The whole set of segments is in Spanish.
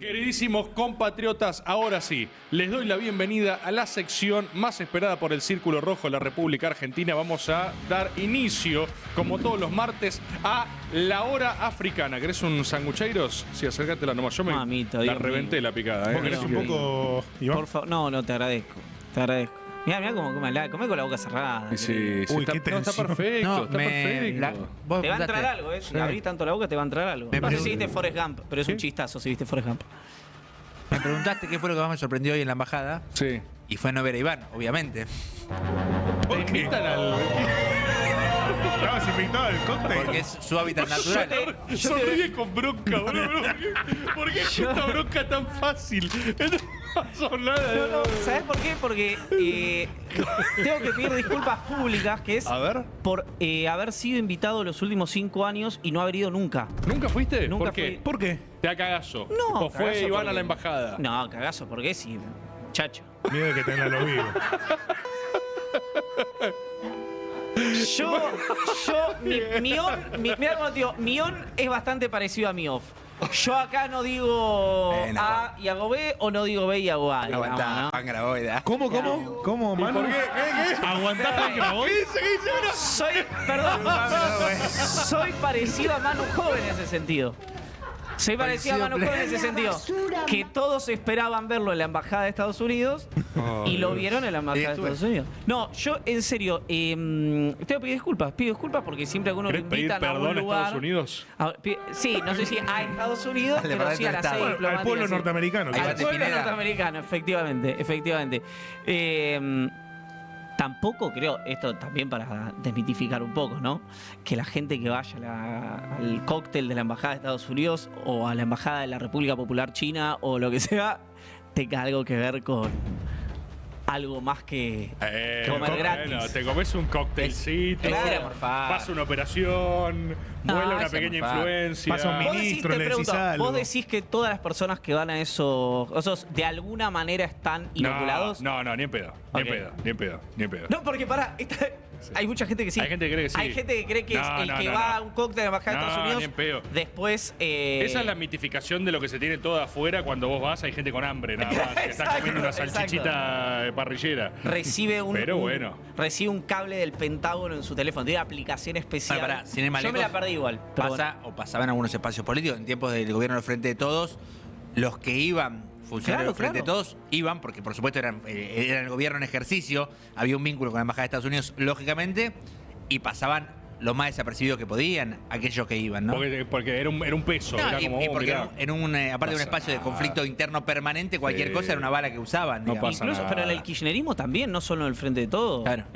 Queridísimos compatriotas, ahora sí, les doy la bienvenida a la sección más esperada por el Círculo Rojo de la República Argentina. Vamos a dar inicio, como todos los martes, a la hora africana. ¿Querés un sangucheiros? Sí, acércatela nomás. Yo me Mamita, la Dios reventé mío. la picada. ¿Vos querés un poco, Iván? Por favor, no, te agradezco. Te agradezco. Mirá cómo come con la boca cerrada. Sí, Uy, está, qué no, está tensión. perfecto, No, está perfecto. vos Te va a preguntaste- entrar algo, ¿eh? Si abrís tanto la boca, te va a entrar algo. Me No sé pregun- si viste Forrest Gump, pero es un chistazo si viste Forrest Gump. Me preguntaste qué fue lo que más me sorprendió hoy en la embajada. Sí. Y fue no ver a Iván, obviamente. ¿Te invitan al...? ¿Estabas invitado al cóctel? Porque es su hábitat natural. Sonríe con bronca, boludo. ¿Por qué es esta bronca tan fácil? No pasó nada. No, ¿sabes por qué? Porque tengo que pedir disculpas públicas, que es A ver. por haber sido invitado los últimos 5 años y no haber ido nunca. ¿Nunca fuiste? Nunca ¿Por qué? fui. ¿Por qué? Te da cagazo. No, ¿O fue cagazo Iván porque- a la embajada? No, cagazo, ¿por qué? Sí, chacho. Miedo de que tenga los vivos. Mirá cómo te digo, Mion es bastante parecido a Mioff. Yo acá no digo No. A y hago B o no digo B y hago A. digamos, Aguantá, ¿no? Juan Graboida. ¿Cómo, Manu? ¿Aguantás Juan Graboy? Soy, perdón, soy parecido a Manu Joven en ese sentido. Soy parecido a Manu Joven en ese sentido. Que todos esperaban verlo en la Embajada de Estados Unidos y lo vieron en la Embajada de estuve. Estados Unidos. No, yo en serio, tengo que pedir disculpas. Pido disculpas porque siempre algunos lo ¿Querés pedir invitan a perdón un a lugar. Estados Unidos? Sí, no sé si a Estados Unidos, Dale, pero para sí a la dentro del sede Estado. diplomática. Al pueblo sí. norteamericano. Ahí va Al de pueblo Pineda. norteamericano, efectivamente. Tampoco creo, esto también para desmitificar un poco, ¿no? Que la gente que vaya al cóctel de la Embajada de Estados Unidos o a la Embajada de la República Popular China o lo que sea, tenga algo que ver con algo más que comer gratis. Bueno, te comes un coctelcito, Claro, por favor. pasa una operación, No, vuela una ese, pequeña por favor. influencia. Pasa un Vos decís, ministro, te le decís pregunto, algo. ¿vos decís que todas las personas que van a esos de alguna manera están inoculados? No, ni en pedo. Ni Ok. en pedo. No, porque hay mucha gente que sí. Hay gente que cree que sí. Hay gente que cree que No, es el no, que no, va no. a un cóctel de la Embajada de No, Estados Unidos. ni en pedo. Después. Esa es la mitificación de lo que se tiene todo afuera cuando vos vas. Hay gente con hambre, nada más. Que está Exacto, comiendo una exacto. salchichita parrillera. Recibe Pero bueno. recibe un cable del Pentágono en su teléfono. Tiene una aplicación especial. Pará, sin ir más Yo me la lejos, perdí igual. Pero Pasa o pasaba en algunos espacios políticos, en tiempos del gobierno del Frente de Todos, los que iban, funcionarios Claro, del Frente de Todos, iban, porque por supuesto eran el gobierno en ejercicio, había un vínculo con la Embajada de Estados Unidos, lógicamente, y pasaban lo más desapercibidos que podían aquellos que iban, ¿no? Porque era un peso. No, era y como, porque mirá. aparte de un pasa espacio de nada. conflicto interno permanente, cualquier Sí. cosa era una bala que usaban. No digamos. pasa incluso, nada. pero en el kirchnerismo también, no solo en el Frente de Todos. Claro.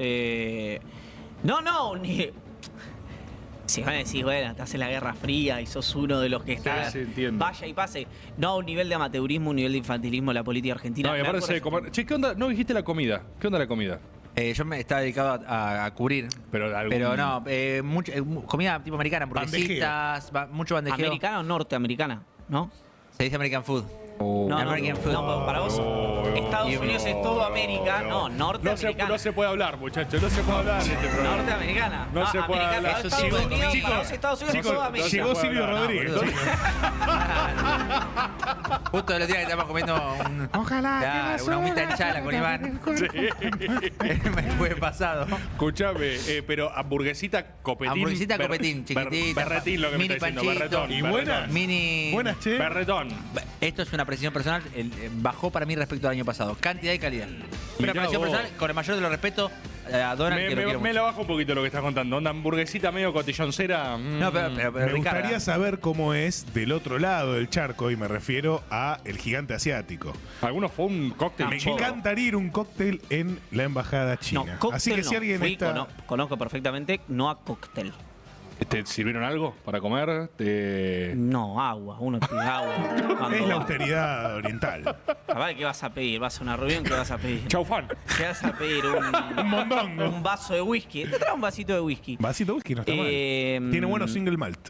Ni. Si van a decir, bueno, estás en la Guerra Fría y sos uno de los que está. sí, entiendo. Vaya y pase. No a un nivel de amateurismo, un nivel de infantilismo en la política argentina. No, y Me da aparte se coraje. comer. Che, ¿qué onda? No dijiste la comida. ¿Qué onda la comida? Yo me estaba dedicado a cubrir. Pero, Pero no, comida tipo americana, hamburguesitas, mucho bandejeo. ¿Americana o norteamericana? ¿No? Se dice American food. No, American food. no, para vos. Estados Y- Unidos es todo América. No, norteamericana. No se puede hablar, muchachos. No se puede hablar en este programa. Norteamericana. No se puede americana. hablar. Estados Chicos, Unidos, chicos, para vos Estados Unidos es chicos, todo América. Llegó puede Silvio hablar, no, Rodríguez. boludo. Justo el día que estamos comiendo Ojalá una humita en chala con Iván. Me fue pasado. Escuchame, pero hamburguesita copetín. Hamburguesita copetín, chiquitita. Berretín, lo que me mini está diciendo. panchito. Berretón. ¿Y buena? Mini. Buenas, che. Berretón. Esto es una apreciación personal. Bajó para mí respecto al año pasado. Cantidad y calidad. Una apreciación vos. personal, con el mayor de los respetos, a Donald, que lo quiero Me mucho. la bajo un poquito lo que estás contando. Onda hamburguesita medio cotilloncera. No, pero Me Ricardo, gustaría saber cómo es del otro lado del charco, y me refiero a el gigante asiático. Algunos fue un cóctel Me choro. encantaría ir a un cóctel en la embajada china. No, cóctel Así que no. si alguien Fui, está... conozco perfectamente, no a cóctel. ¿Te sirvieron algo para comer? No, agua. Uno pide agua. Cuando Es la va. austeridad oriental. Capaz, ¿qué vas a pedir? ¿Vas a una reunión? ¿Qué vas a pedir? Chaufán. ¿Qué vas a pedir? Un mondongo. Un vaso de whisky. Te trae un vasito de whisky. Vasito de whisky no está mal. Tiene buenos single malt.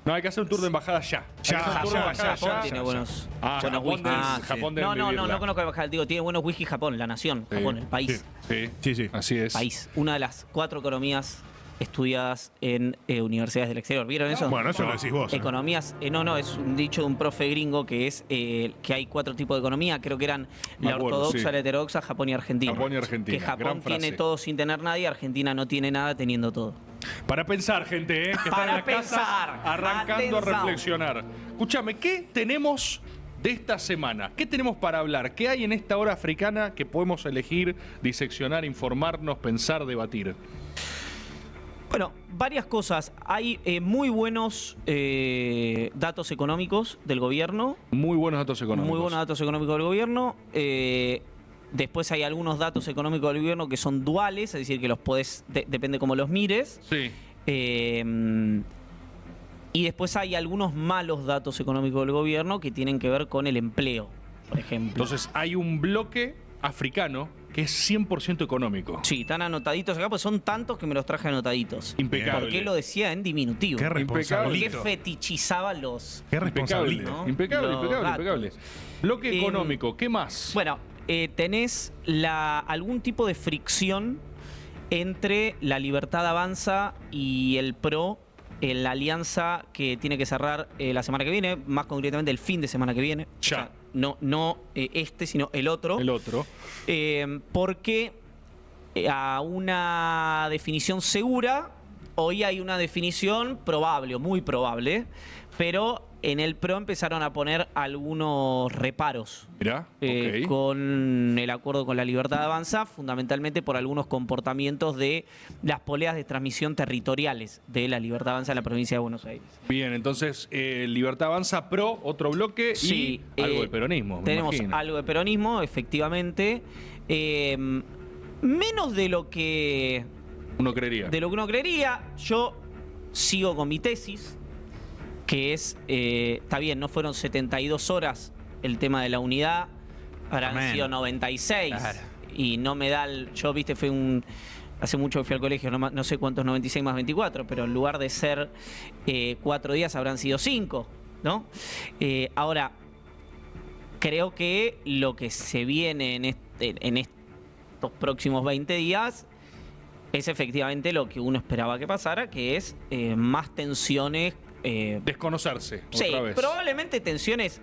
No, hay que hacer un tour de embajada ya. Ya, Hay que hacer un tour de ya, embajada Japón ya. tiene buenos, Ah, buenos Japón, whisky. deben- Japón deben No, vivirla. no conozco el embajada. Digo, tiene buenos whisky Japón, la nación. Sí, Japón, el país. Sí, Sí, sí. así es. País. Una de las 4 economías estudiadas en universidades del exterior. ¿Vieron eso? Bueno, eso lo decís vos. Economías, no, es un dicho de un profe gringo que es que hay 4 tipos de economía, creo que eran Me la acuerdo, ortodoxa, sí. la heterodoxa, Japón y Argentina. Japón y Argentina, Que Japón gran frase. tiene todo sin tener nada y Argentina no tiene nada teniendo todo. Para pensar, gente, que está Para en la casa pensar. arrancando a Atención. reflexionar. Escúchame, ¿qué tenemos de esta semana? ¿Qué tenemos para hablar? ¿Qué hay en esta hora africana que podemos elegir, diseccionar, informarnos, pensar, debatir? Bueno, varias cosas. Hay muy buenos datos económicos del gobierno. Muy buenos datos económicos. Muy buenos datos económicos del gobierno. Después hay algunos datos económicos del gobierno que son duales, es decir, que los podés, depende cómo los mires. Sí. Y después hay algunos malos datos económicos del gobierno que tienen que ver con el empleo, por ejemplo. Entonces hay un bloque africano que es 100% económico. Sí, están anotaditos acá, pues son tantos que me los traje anotaditos. Impecable. Porque lo decía en diminutivo. Qué Porque responsablito. fetichizaba los... Qué Impecable, responsablito. ¿no? impecable, Los impecable, datos. impecable. Bloque económico, ¿qué más? Bueno, tenés algún tipo de fricción entre la Libertad Avanza y el PRO en la alianza que tiene que cerrar la semana que viene, más concretamente el fin de semana que viene. Ya. O sea, no sino el otro. El otro. Porque a una definición segura, hoy hay una definición probable o muy probable, pero en el PRO empezaron a poner algunos reparos Mirá, ok. con el acuerdo con la Libertad Avanza, fundamentalmente por algunos comportamientos de las poleas de transmisión territoriales de la Libertad Avanza en la provincia de Buenos Aires. Bien, entonces Libertad Avanza Pro, otro bloque Sí, y algo de peronismo. me Tenemos imagino. algo de peronismo, efectivamente. Menos de lo que Uno creería. uno creería. Yo sigo con mi tesis, que es, está bien, no fueron 72 horas el tema de la unidad, habrán Amén. sido 96. Claro. Y no me da yo, viste, hace mucho que fui al colegio, no sé cuántos 96 más 24, pero en lugar de ser 4 días habrán sido 5, ¿no? Ahora, creo que lo que se viene en estos próximos 20 días es efectivamente lo que uno esperaba que pasara, que es más tensiones. Desconocerse, Sí, otra vez. probablemente tensiones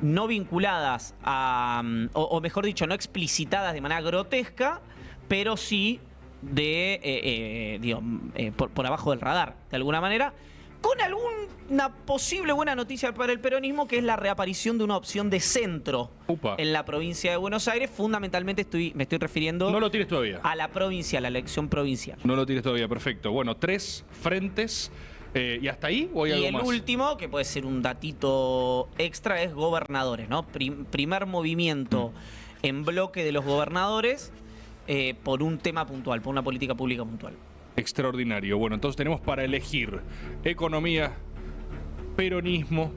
no vinculadas a, o mejor dicho, no explicitadas de manera grotesca, pero sí por abajo del radar, de alguna manera, con alguna posible buena noticia para el peronismo, que es la reaparición de una opción de centro Upa. en la provincia de Buenos Aires. Fundamentalmente me estoy refiriendo No lo tires todavía. a la provincia, a la elección provincial. No lo tires todavía, perfecto. Bueno, 3 frentes. ¿Y hasta ahí o hay Y algo el más? último, que puede ser un datito extra, es gobernadores, ¿no? Primer movimiento en bloque de los gobernadores por un tema puntual, por una política pública puntual. Extraordinario. Bueno, entonces tenemos para elegir economía, peronismo,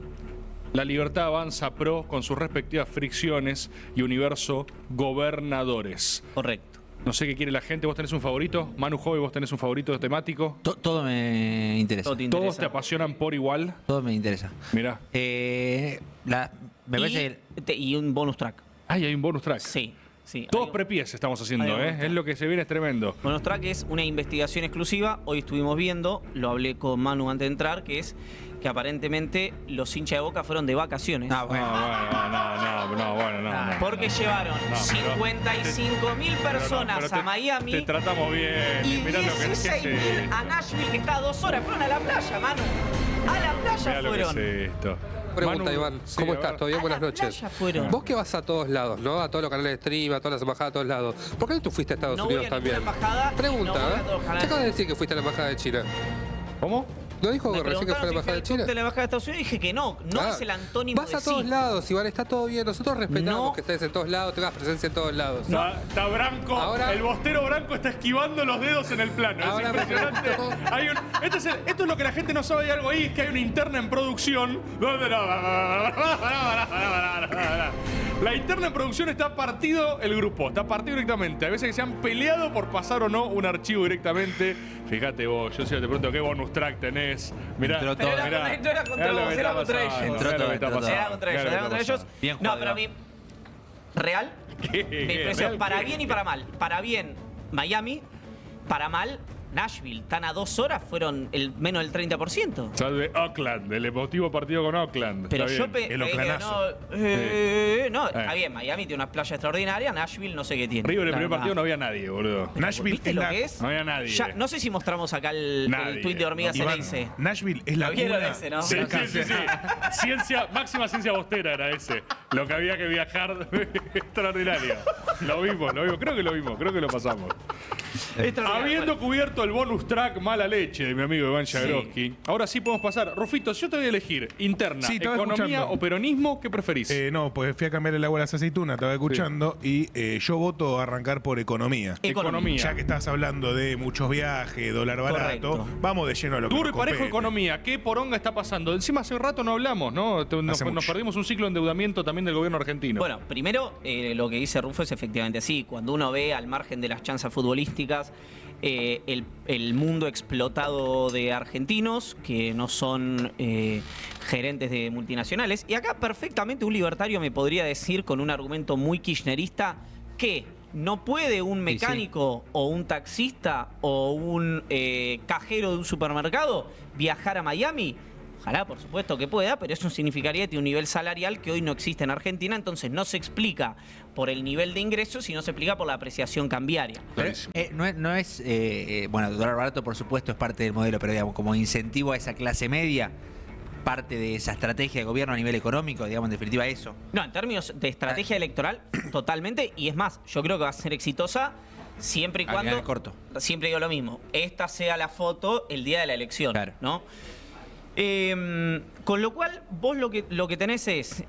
la Libertad Avanza Pro con sus respectivas fricciones y universo gobernadores. Correcto. No sé qué quiere la gente. ¿Vos tenés un favorito? Manu Jovi, ¿vos tenés un favorito temático? Todo me interesa. Todo te ¿Todos interesa. te apasionan por igual? Todo me interesa. Mirá. Me parece que Y un bonus track. Ay, hay un bonus track. Sí, sí. Todos Hay- prepies estamos haciendo, hay un ¿eh? bonus track. Es lo que se viene, es tremendo. Bonus track es una investigación exclusiva. Hoy estuvimos viendo, lo hablé con Manu antes de entrar, que es que aparentemente los hinchas de Boca fueron de vacaciones. Ah, bueno. No. Porque llevaron No, pero- 55.000 personas Pero a Miami Te tratamos bien. y Mirá lo que es 16.000 a Nashville, que está a 2 horas. Fueron a la playa, Manu. A la playa Mirá lo que fueron. es esto. Pregunta, Manu, Iván. sí, ¿Cómo a estás? ver. ¿Todo bien? A Buenas la noches. playa fueron. Vos que vas a todos lados, ¿no? A todos los canales de stream, a todas las embajadas, a todos lados. ¿Por qué no tú fuiste a Estados No voy Unidos a ninguna también? embajada, Pregunta, no voy a ¿eh? todos los ¿Qué canales. acabas de decir que fuiste a la embajada de China? ¿Cómo? ¿No dijo Me recién que fue a la preguntaron si embajada de fui al China? de la embajada de Estados Unidos y dije que no. No Ah, es el antónimo Vas de a todos sí. lados, Iván, está todo bien. Nosotros respetamos No. que estés en todos lados, tengas presencia en todos lados. Está Branco, Ahora- el bostero Branco está esquivando los dedos en el plano. Ahora es me impresionante. pregunto- Esto es lo que la gente no sabe. Hay algo ahí, es que hay una interna en producción. La interna en producción está partido el grupo, está partido directamente. A veces que se han peleado por pasar o no un archivo directamente. Fíjate vos, yo si te pregunto qué bonus track tenés. Mirá, Entró todo. mirá, No era contra mirá lo vos, que era está contra pasando, ellos. mirá lo que está Entró todo, pasando, Era contra mirá ellos, lo era que contra está ellos. Bien No, jugado, pero a mí. ¿Real? pasando. Me impresionó. ¿Real Para qué? bien y para mal. Para bien, Miami. Para mal, Nashville, están a 2 horas, fueron menos del 30%. Salve Oakland, el emotivo partido con Oakland. Pero Está yo bien. El Oaklanazo. está bien, Miami tiene unas playas extraordinarias, Nashville no sé qué tiene. River, el La primer verdad. partido no había nadie, boludo. Nashville ¿Viste es lo la, que es? No había nadie. Ya, no sé si mostramos acá el Nadie. tuit de Hormigas Iván, Ceneice. Nashville es la ¿Lo vieron cuna ese, no? Sí, del sí, cáncer. sí, sí. Ciencia, máxima ciencia bostera era ese. Lo que había que viajar extraordinario. Lo vimos, creo que lo vimos, creo que lo pasamos. Habiendo cubierto el bonus track mala leche de mi amigo Iván Jagroski, ahora sí podemos pasar. Rufito, si yo te voy a elegir interna, Sí, estaba economía escuchando. o peronismo, ¿qué preferís? No, pues fui a cambiar el agua a las aceitunas, estaba escuchando, y yo voto arrancar por economía. Economía. Ya que estás hablando de muchos viajes, dólar barato, Correcto. vamos de lleno a lo que Duro y nos parejo compete. economía. ¿Qué poronga está pasando? Encima hace rato no hablamos, ¿no? Nos mucho. perdimos un ciclo de endeudamiento también del gobierno argentino. Bueno, primero lo que dice Rufo es efectivamente así. Cuando uno ve al margen de las chanzas futbolísticas el mundo explotado de argentinos que no son gerentes de multinacionales, y acá perfectamente un libertario me podría decir con un argumento muy kirchnerista que no puede un mecánico o un taxista o un cajero de un supermercado viajar a Miami. Ojalá, por supuesto que pueda, pero eso significaría que tiene un nivel salarial que hoy no existe en Argentina, entonces no se explica por el nivel de ingresos, sino se explica por la apreciación cambiaria. Pero, no es bueno, dólar barato por supuesto es parte del modelo, pero digamos, como incentivo a esa clase media, parte de esa estrategia de gobierno a nivel económico, digamos, en definitiva eso. No, en términos de estrategia electoral, totalmente, y es más, yo creo que va a ser exitosa siempre y A nivel cuando, corto. siempre digo lo mismo, esta sea la foto el día de la elección, Claro. ¿no? Con lo cual, vos lo que tenés es,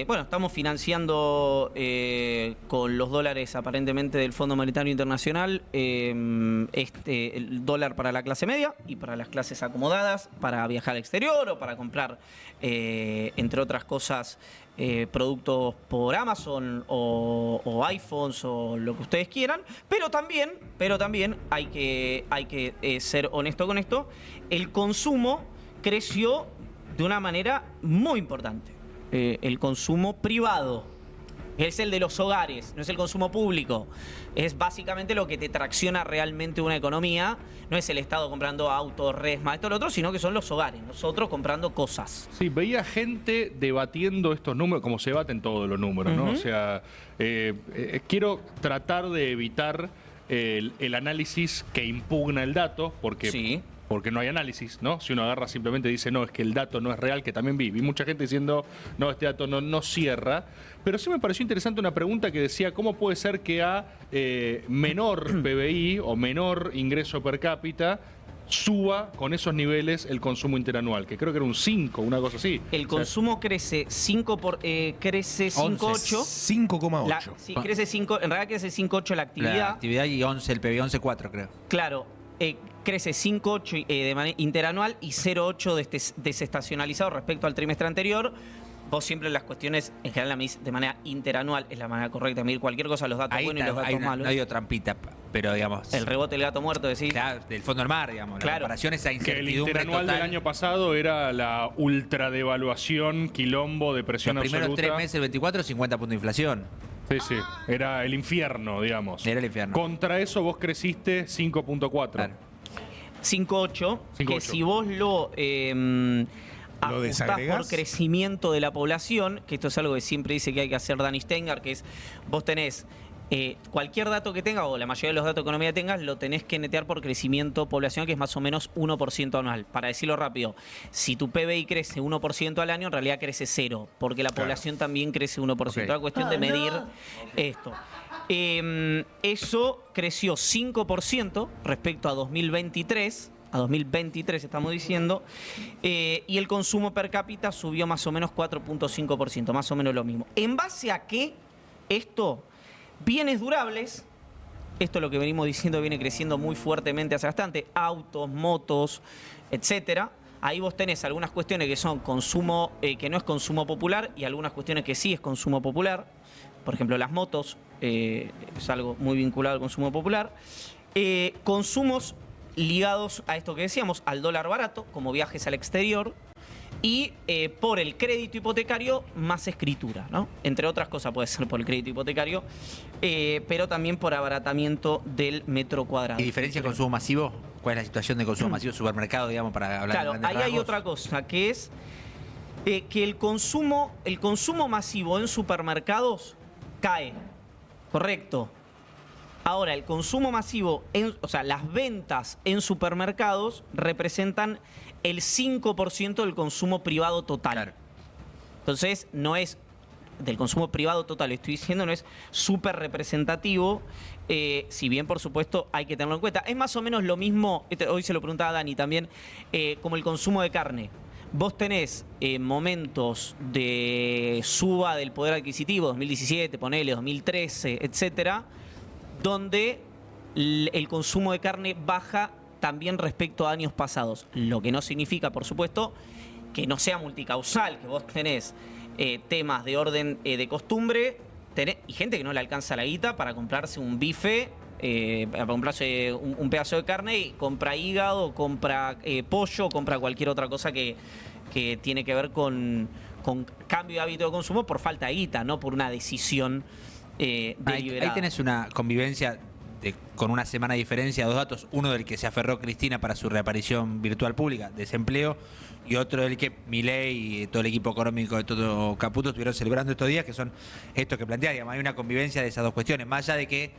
bueno, estamos financiando con los dólares aparentemente del Fondo Monetario Internacional el dólar para la clase media y para las clases acomodadas, para viajar al exterior o para comprar, entre otras cosas, productos por Amazon o iPhones o lo que ustedes quieran, pero también hay que ser honesto con esto, el consumo creció de una manera muy importante. El consumo privado es el de los hogares, no es el consumo público. Es básicamente lo que te tracciona realmente una economía. No es el Estado comprando autos, resma, esto, lo otro, sino que son los hogares, nosotros comprando cosas. Sí, veía gente debatiendo estos números, como se debaten todos los números, ¿no? O sea, quiero tratar de evitar el análisis que impugna el dato, porque... Sí. Porque no hay análisis, ¿no? Si uno agarra simplemente dice, no, es que el dato no es real, que también vi mucha gente diciendo, no, este dato no cierra. Pero sí me pareció interesante una pregunta que decía, ¿cómo puede ser que a menor PBI o menor ingreso per cápita suba con esos niveles el consumo interanual? Que creo que era un 5, una cosa así. El O sea, consumo crece 5,8. 5,8. Sí, crece 5, en realidad crece 5,8 la actividad. La actividad y 11, el PBI 11,4 creo. Claro, crece 5,8 de manera interanual y 0,8 desestacionalizado respecto al trimestre anterior. Vos siempre las cuestiones, en general, la medís de manera interanual, es la manera correcta de medir cualquier cosa, los datos Ahí buenos y los datos malos. no digo trampita, pero digamos. El rebote del gato muerto, decís. Claro, del fondo del mar, digamos. Claro. La comparación, esa que el incertidumbre interanual total. del año pasado era la ultradevaluación, quilombo, depresión Los primeros absoluta. 3 meses del 24, 50 puntos de inflación. Sí, sí. Era el infierno, digamos. Era el infierno. Contra eso vos creciste 5,4. Claro. 5,8, que 5,8. si vos lo ajustás desagregás. por crecimiento de la población, que esto es algo que siempre dice que hay que hacer Dani Stenger, que es, vos tenés cualquier dato que tengas, o la mayoría de los datos de economía que tengas, lo tenés que netear por crecimiento poblacional, que es más o menos 1% anual. Para decirlo rápido, si tu PBI crece 1% al año, en realidad crece 0, porque la población también crece 1%. Ok. Es cuestión de medir esto. Eso creció 5% respecto a 2023. A 2023 estamos diciendo, y el consumo per cápita subió más o menos 4,5%, más o menos lo mismo. ¿En base a qué esto? Bienes durables, esto es lo que venimos diciendo, viene creciendo muy fuertemente hace bastante, autos, motos, etcétera. Ahí vos tenés algunas cuestiones que son consumo, que no es consumo popular, y algunas cuestiones que sí es consumo popular. Por ejemplo, las motos, es algo muy vinculado al consumo popular. Consumos ligados a esto que decíamos, al dólar barato, como viajes al exterior, y por el crédito hipotecario, más escritura, ¿no? Entre otras cosas puede ser por el crédito hipotecario, pero también por abaratamiento del metro cuadrado. ¿Y diferencia de consumo masivo? cuál es la situación de consumo masivo de supermercado, digamos, para hablar Claro, de grandes ahí hay rasgos. otra cosa, que es que el consumo masivo en supermercados cae. Correcto. Ahora, el consumo masivo, o sea, las ventas en supermercados representan el 5% del consumo privado total. Claro. Entonces, no es del consumo privado total, estoy diciendo, no es súper representativo, si bien, por supuesto, hay que tenerlo en cuenta. Es más o menos lo mismo, hoy se lo preguntaba a Dani también, como el consumo de carne. Vos tenés momentos de suba del poder adquisitivo, 2017, ponele, 2013, etcétera, donde el consumo de carne baja también respecto a años pasados. Lo que no significa, por supuesto, que no sea multicausal, que vos tenés temas de orden de costumbre y gente que no le alcanza la guita para comprarse un bife, para comprarse un pedazo de carne y compra hígado, compra pollo, compra cualquier otra cosa que tiene que ver con cambio de hábito de consumo por falta de guita, no por una decisión deliberada. Ahí tenés una convivencia con una semana de diferencia, dos datos. Uno del que se aferró Cristina para su reaparición virtual pública, desempleo, y otro del que Milei y todo el equipo económico de todo Caputo estuvieron celebrando estos días, que son estos que plantea. Digamos, hay una convivencia de esas dos cuestiones, más allá de que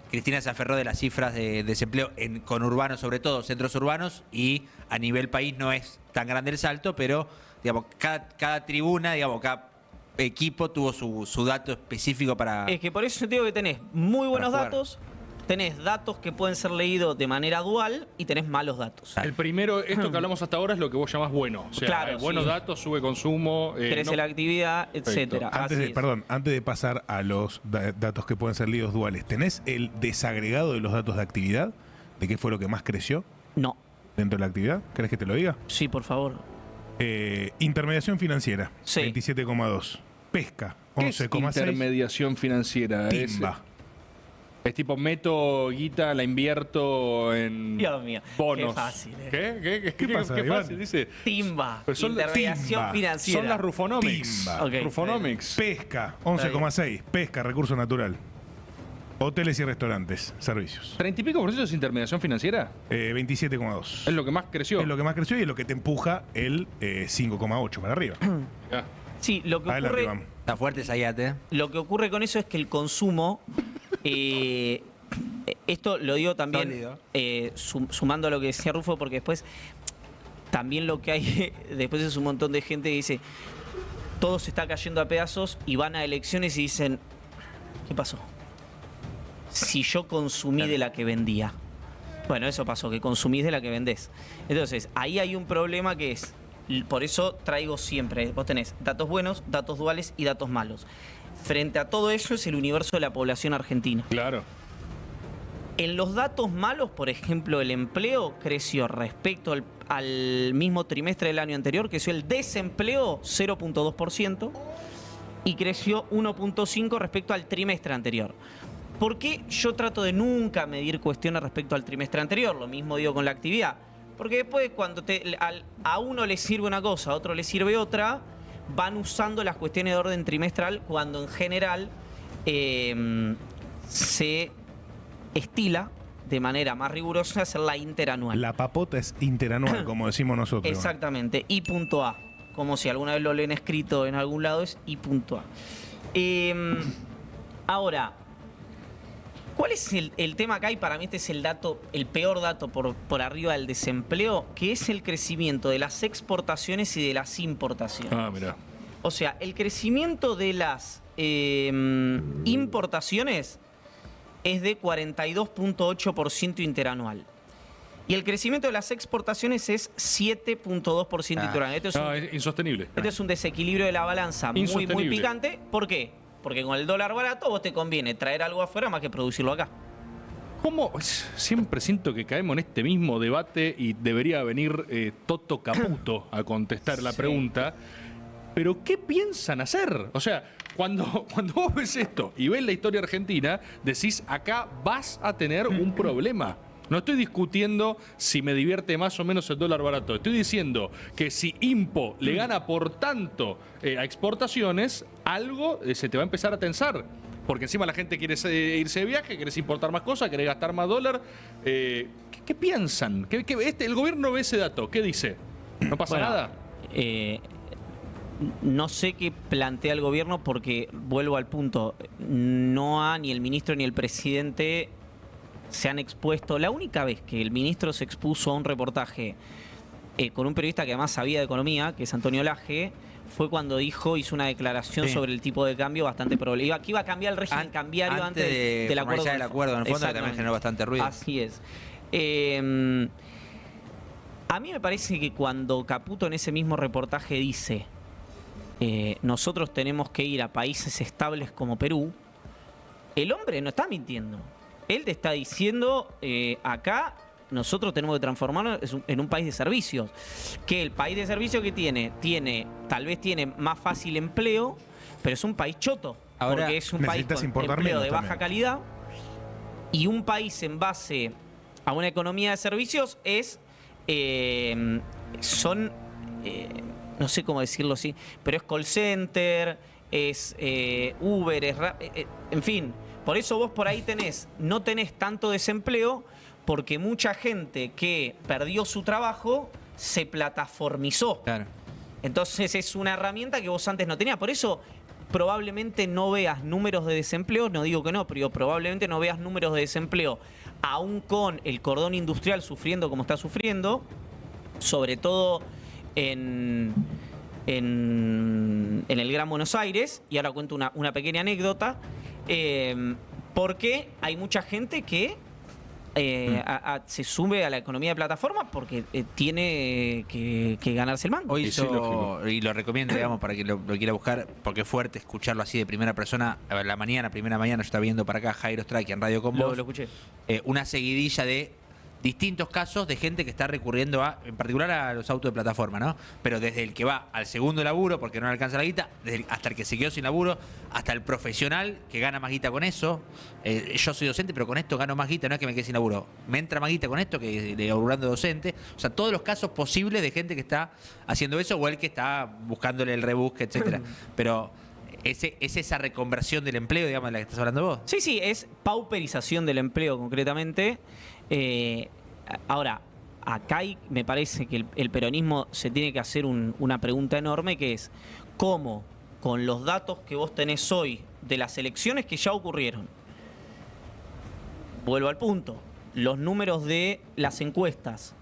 Cristina se aferró de las cifras de desempleo en conurbanos, sobre todo centros urbanos, y a nivel país no es tan grande el salto, pero digamos, cada tribuna, digamos, cada equipo tuvo su dato específico para... Es que por eso yo te digo que tenés muy buenos jugar. datos, tenés datos que pueden ser leídos de manera dual y tenés malos datos. El primero, esto que hablamos hasta ahora es lo que vos llamás bueno. O sea, Claro, buenos sí. datos, sube consumo. Crece la actividad, etcétera. Antes Así es. antes de pasar a los datos que pueden ser leídos duales, ¿tenés el desagregado de los datos de actividad? ¿De qué fue lo que más creció No. dentro de la actividad? ¿Querés que te lo diga? Sí, por favor. Intermediación financiera, Sí. 27,2. Pesca, ¿Qué es 11,6. intermediación financiera? Timba. Es tipo, meto guita, la invierto en Dios mío, bonos. qué fácil, ¿Qué pasa, Qué Iván? fácil, dice. Timba, Pero son intermediación Timba. financiera. Son las Rufonomics. Timba. Ok. Rufonomics. Pesca, 11,6. Pesca, recurso natural. Hoteles y restaurantes, servicios. 30 y pico por ciento es intermediación financiera. 27,2. Es lo que más creció. Es lo que más creció y es lo que te empuja el 5,8 para arriba. Ah. Sí, lo que Adelante, ocurre, Iván. Está fuerte Zayate. lo que ocurre con eso es que el consumo, esto lo digo también Sólido. sumando a lo que decía Rufo, porque después también lo que hay, después es un montón de gente que dice, todo se está cayendo a pedazos y van a elecciones y dicen, ¿qué pasó? Si yo consumí de la que vendía. Bueno, eso pasó, que consumís de la que vendés. Entonces, ahí hay un problema que es, por eso traigo siempre, vos tenés datos buenos, datos duales y datos malos. Frente a todo eso es el universo de la población argentina. Claro. En los datos malos, por ejemplo, el empleo creció respecto al mismo trimestre del año anterior, creció el desempleo 0.2% y creció 1.5% respecto al trimestre anterior. ¿Por qué yo trato de nunca medir cuestiones respecto al trimestre anterior? Lo mismo digo con la actividad. Porque después cuando a uno le sirve una cosa, a otro le sirve otra, van usando las cuestiones de orden trimestral cuando en general se estila de manera más rigurosa hacer la interanual. La papota es interanual, como decimos nosotros. Exactamente, I.A. Como si alguna vez lo leen escrito en algún lado, es I.A. Ahora, ¿cuál es el tema acá? Y para mí este es el peor dato por arriba del desempleo, que es el crecimiento de las exportaciones y de las importaciones. Ah, mirá. O sea, el crecimiento de las importaciones es de 42.8% interanual. Y el crecimiento de las exportaciones es 7.2% interanual. Esto es, No, es insostenible. esto es un desequilibrio de la balanza muy Insostenible. picante. ¿Por qué? Porque con el dólar barato vos te conviene traer algo afuera más que producirlo acá. ¿Cómo? Siempre siento que caemos en este mismo debate y debería venir Toto Caputo a contestar la pregunta. Pero ¿qué piensan hacer? O sea, cuando vos ves esto y ves la historia argentina, decís, acá vas a tener un problema. No estoy discutiendo si me divierte más o menos el dólar barato. Estoy diciendo que si IMPO le gana por tanto a exportaciones, algo se te va a empezar a tensar. Porque encima la gente quiere irse de viaje, querés importar más cosas, querés gastar más dólar. ¿Qué piensan? El gobierno ve ese dato, ¿qué dice? ¿No pasa nada? No sé qué plantea el gobierno porque, vuelvo al punto, ni el ministro ni el presidente se han expuesto. La única vez que el ministro se expuso a un reportaje con un periodista que además sabía de economía, que es Antonio Laje, fue cuando hizo una declaración sobre el tipo de cambio bastante probable. Que iba a cambiar el régimen cambiario antes del acuerdo. El acuerdo, en el fondo, que también generó bastante ruido. Así es. A mí me parece que cuando Caputo en ese mismo reportaje dice nosotros tenemos que ir a países estables como Perú, el hombre no está mintiendo. Él te está diciendo acá nosotros tenemos que transformarnos en un país de servicios. Que el país de servicios que tal vez tiene más fácil empleo, pero es un país choto. Ahora, porque es un país con empleo de baja calidad. Y un país en base a una economía de servicios no sé cómo decirlo así, pero es call center, es Uber, en fin. Por eso vos por ahí no tenés tanto desempleo, porque mucha gente que perdió su trabajo se plataformizó. Claro. Entonces es una herramienta que vos antes no tenías. Por eso probablemente no veas números de desempleo, no digo que no, pero probablemente no veas números de desempleo, aún con el cordón industrial sufriendo como está sufriendo, sobre todo en el Gran Buenos Aires. Y ahora cuento una pequeña anécdota, porque hay mucha gente que se sube a la economía de plataforma porque tiene que ganarse el mango. Hoy y lo recomiendo, digamos, para que lo quiera buscar, porque es fuerte escucharlo así de primera persona. A ver, primera mañana, yo estaba viendo para acá Jairo Straki en Radio Con Vos. Lo escuché. Una seguidilla de distintos casos de gente que está recurriendo en particular a los autos de plataforma, ¿no? Pero desde el que va al segundo laburo porque no le alcanza la guita, hasta el que se quedó sin laburo, hasta el profesional que gana más guita con eso. Yo soy docente, pero con esto gano más guita, no es que me quede sin laburo. Me entra más guita con esto que laburando docente. O sea, todos los casos posibles de gente que está haciendo eso o el que está buscándole el rebusque, etcétera. Pero es esa reconversión del empleo, digamos, de la que estás hablando vos. Sí, es pauperización del empleo concretamente. Ahora, acá me parece que el peronismo se tiene que hacer una pregunta enorme, que es cómo, con los datos que vos tenés hoy de las elecciones que ya ocurrieron, vuelvo al punto, los números de las encuestas.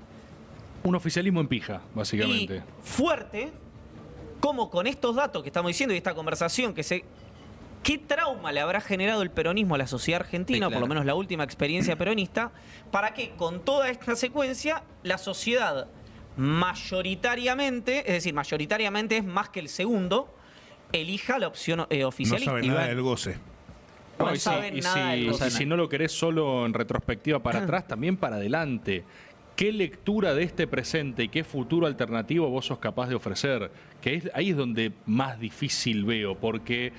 Un oficialismo en pija, básicamente. Y fuerte, cómo con estos datos que estamos diciendo y esta conversación ¿qué trauma le habrá generado el peronismo a la sociedad argentina, sí, claro, por lo menos la última experiencia peronista, para que con toda esta secuencia la sociedad mayoritariamente, es decir, mayoritariamente es más que el segundo, elija la opción oficialista? No sabe nada del goce. No saben nada del goce. Y si no lo querés solo en retrospectiva para atrás, también para adelante. ¿Qué lectura de este presente y qué futuro alternativo vos sos capaz de ofrecer? Ahí es donde más difícil veo, porque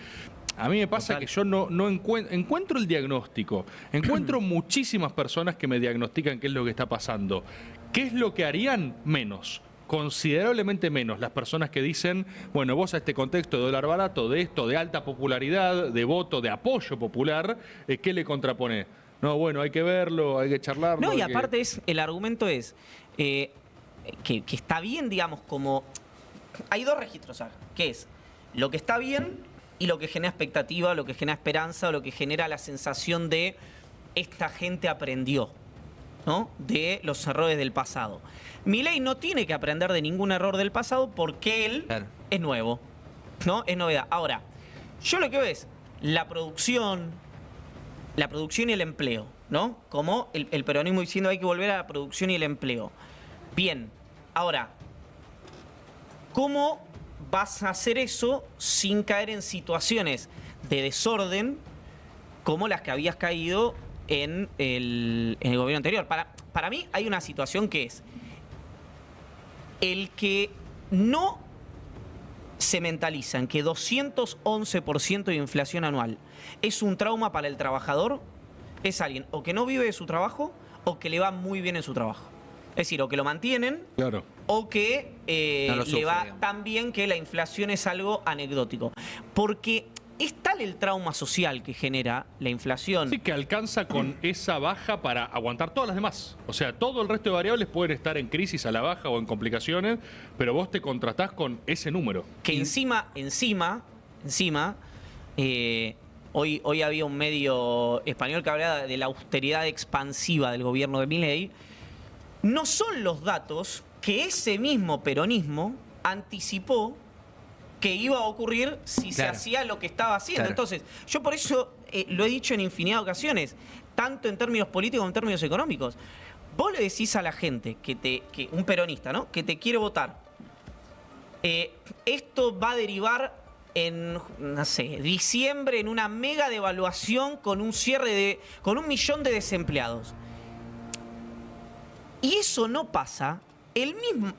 a mí me pasa que yo no encuentro el diagnóstico. Encuentro muchísimas personas que me diagnostican qué es lo que está pasando. ¿Qué es lo que harían? Menos. Considerablemente menos las personas que dicen, bueno, vos a este contexto de dólar barato, de esto, de alta popularidad, de voto, de apoyo popular, ¿qué le contrapone? No, bueno, hay que verlo, hay que charlarlo. No, y aparte el argumento es que está bien, digamos, como... Hay dos registros acá, que es lo que está bien y lo que genera expectativa, lo que genera esperanza, o lo que genera la sensación de esta gente aprendió, ¿no?, de los errores del pasado. Milei no tiene que aprender de ningún error del pasado porque él es nuevo, ¿no? Es novedad. Ahora, yo lo que veo es la producción y el empleo, ¿no? Como el peronismo diciendo hay que volver a la producción y el empleo. Bien, ahora, ¿cómo vas a hacer eso sin caer en situaciones de desorden como las que habías caído en el gobierno anterior? Para mí hay una situación que es el que no se mentaliza en que 211% de inflación anual es un trauma para el trabajador, es alguien o que no vive de su trabajo o que le va muy bien en su trabajo. Es decir, o que lo mantienen, claro, o que No lo sufre, le va digamos. tan bien que la inflación es algo anecdótico. Porque es tal el trauma social que genera la inflación. Sí, que alcanza con esa baja para aguantar todas las demás. O sea, todo el resto de variables pueden estar en crisis a la baja o en complicaciones, pero vos te contrastás con ese número. Que encima, hoy había un medio español que hablaba de la austeridad expansiva del gobierno de Milei. No son los datos que ese mismo peronismo anticipó que iba a ocurrir si se Claro. hacía lo que estaba haciendo. Claro. Entonces, yo por eso lo he dicho en infinidad de ocasiones, tanto en términos políticos como en términos económicos. Vos le decís a la gente, que un peronista, ¿no?, que te quiere votar, esto va a derivar en, no sé, diciembre, en una mega devaluación con un con 1 millón de desempleados. Y eso no pasa.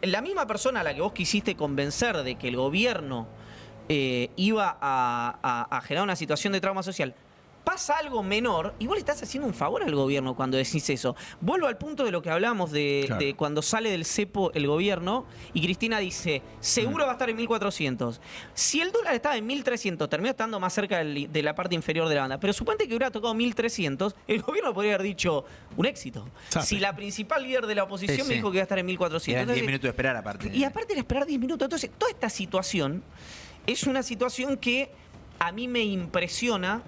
La misma persona a la que vos quisiste convencer de que el gobierno iba a generar una situación de trauma social, pasa algo menor y vos le estás haciendo un favor al gobierno cuando decís eso. Vuelvo al punto de lo que hablábamos Claro. de cuando sale del cepo el gobierno y Cristina dice, seguro va a estar en 1.400. Si el dólar estaba en 1.300, terminó estando más cerca de la parte inferior de la banda. Pero suponte que hubiera tocado 1.300, el gobierno podría haber dicho un éxito. Sabe. Si la principal líder de la oposición Sí, me sí. dijo que iba a estar en 1.400. Eran 10 Entonces, minutos de esperar aparte. y aparte era esperar 10 minutos. Entonces, toda esta situación es una situación que a mí me impresiona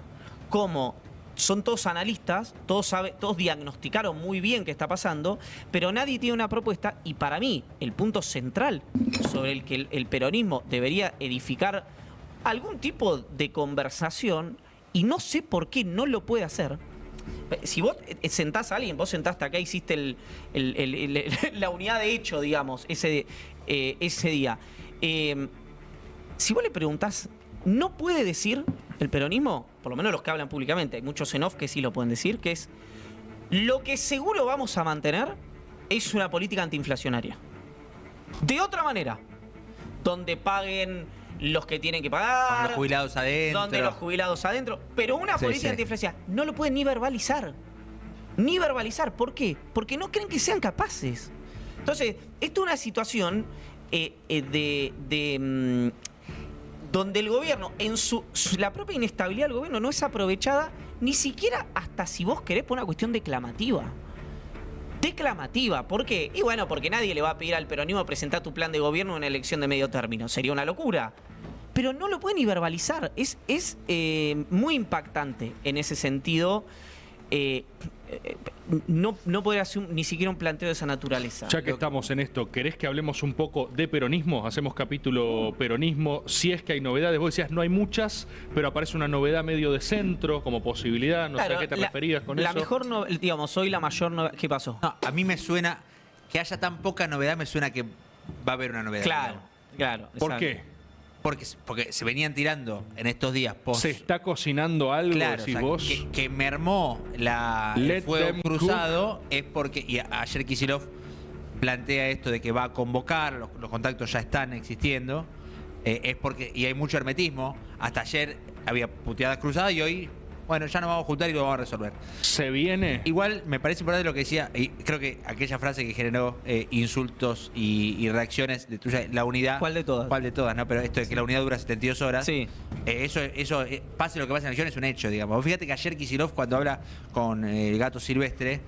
cómo son todos analistas, todos diagnosticaron muy bien qué está pasando, pero nadie tiene una propuesta. Y para mí, el punto central sobre el que el peronismo debería edificar algún tipo de conversación, y no sé por qué no lo puede hacer. Si vos sentás a alguien, vos sentaste acá, hiciste la unidad de hecho, digamos, ese día. Si vos le preguntás, ¿no puede decir el peronismo? Por lo menos los que hablan públicamente, hay muchos en off que sí lo pueden decir, que es: lo que seguro vamos a mantener es una política antiinflacionaria. De otra manera, donde paguen los que tienen que pagar, Con los jubilados adentro. donde los jubilados adentro, pero una Sí, política sí. antiinflacionaria no lo pueden ni verbalizar. Ni verbalizar. ¿Por qué? Porque no creen que sean capaces. Entonces, esto es una situación donde el gobierno, la propia inestabilidad del gobierno no es aprovechada ni siquiera hasta, si vos querés, por una cuestión declamativa. Declamativa. ¿Por qué? Y bueno, porque nadie le va a pedir al peronismo presentar tu plan de gobierno en una elección de medio término. Sería una locura. Pero no lo pueden ni verbalizar. Es muy impactante en ese sentido. No poder hacer ni siquiera un planteo de esa naturaleza. Ya que estamos en esto, ¿querés que hablemos un poco de peronismo? Hacemos capítulo peronismo. Si es que hay novedades, vos decías no hay muchas, pero aparece una novedad medio de centro como posibilidad. No sé a qué te referías con la eso. mejor, digamos, hoy la mayor novedad. ¿Qué pasó? No, a mí me suena que haya tan poca novedad, me suena que va a haber una novedad. Claro, digamos. claro. ¿Por exacto. qué? Porque se venían tirando en estos días post. ¿Se está cocinando algo, Claro, decís o sea, vos? que mermó el Let fuego them cruzado es porque, y ayer Kicillof plantea esto de que va a convocar, los contactos ya están existiendo, es porque, y hay mucho hermetismo, hasta ayer había puteadas cruzadas y hoy, bueno, ya nos vamos a juntar y lo vamos a resolver. ¿Se viene? Igual me parece importante lo que decía, y creo que aquella frase que generó insultos y reacciones de tuya, la unidad. ¿Cuál de todas? ¿Cuál de todas? ¿No? Pero esto de que la unidad dura 72 horas. Sí. Eso pase lo que pase en la elección, es un hecho, digamos. Vos fíjate que ayer Kicillof, cuando habla con el Gato Silvestre,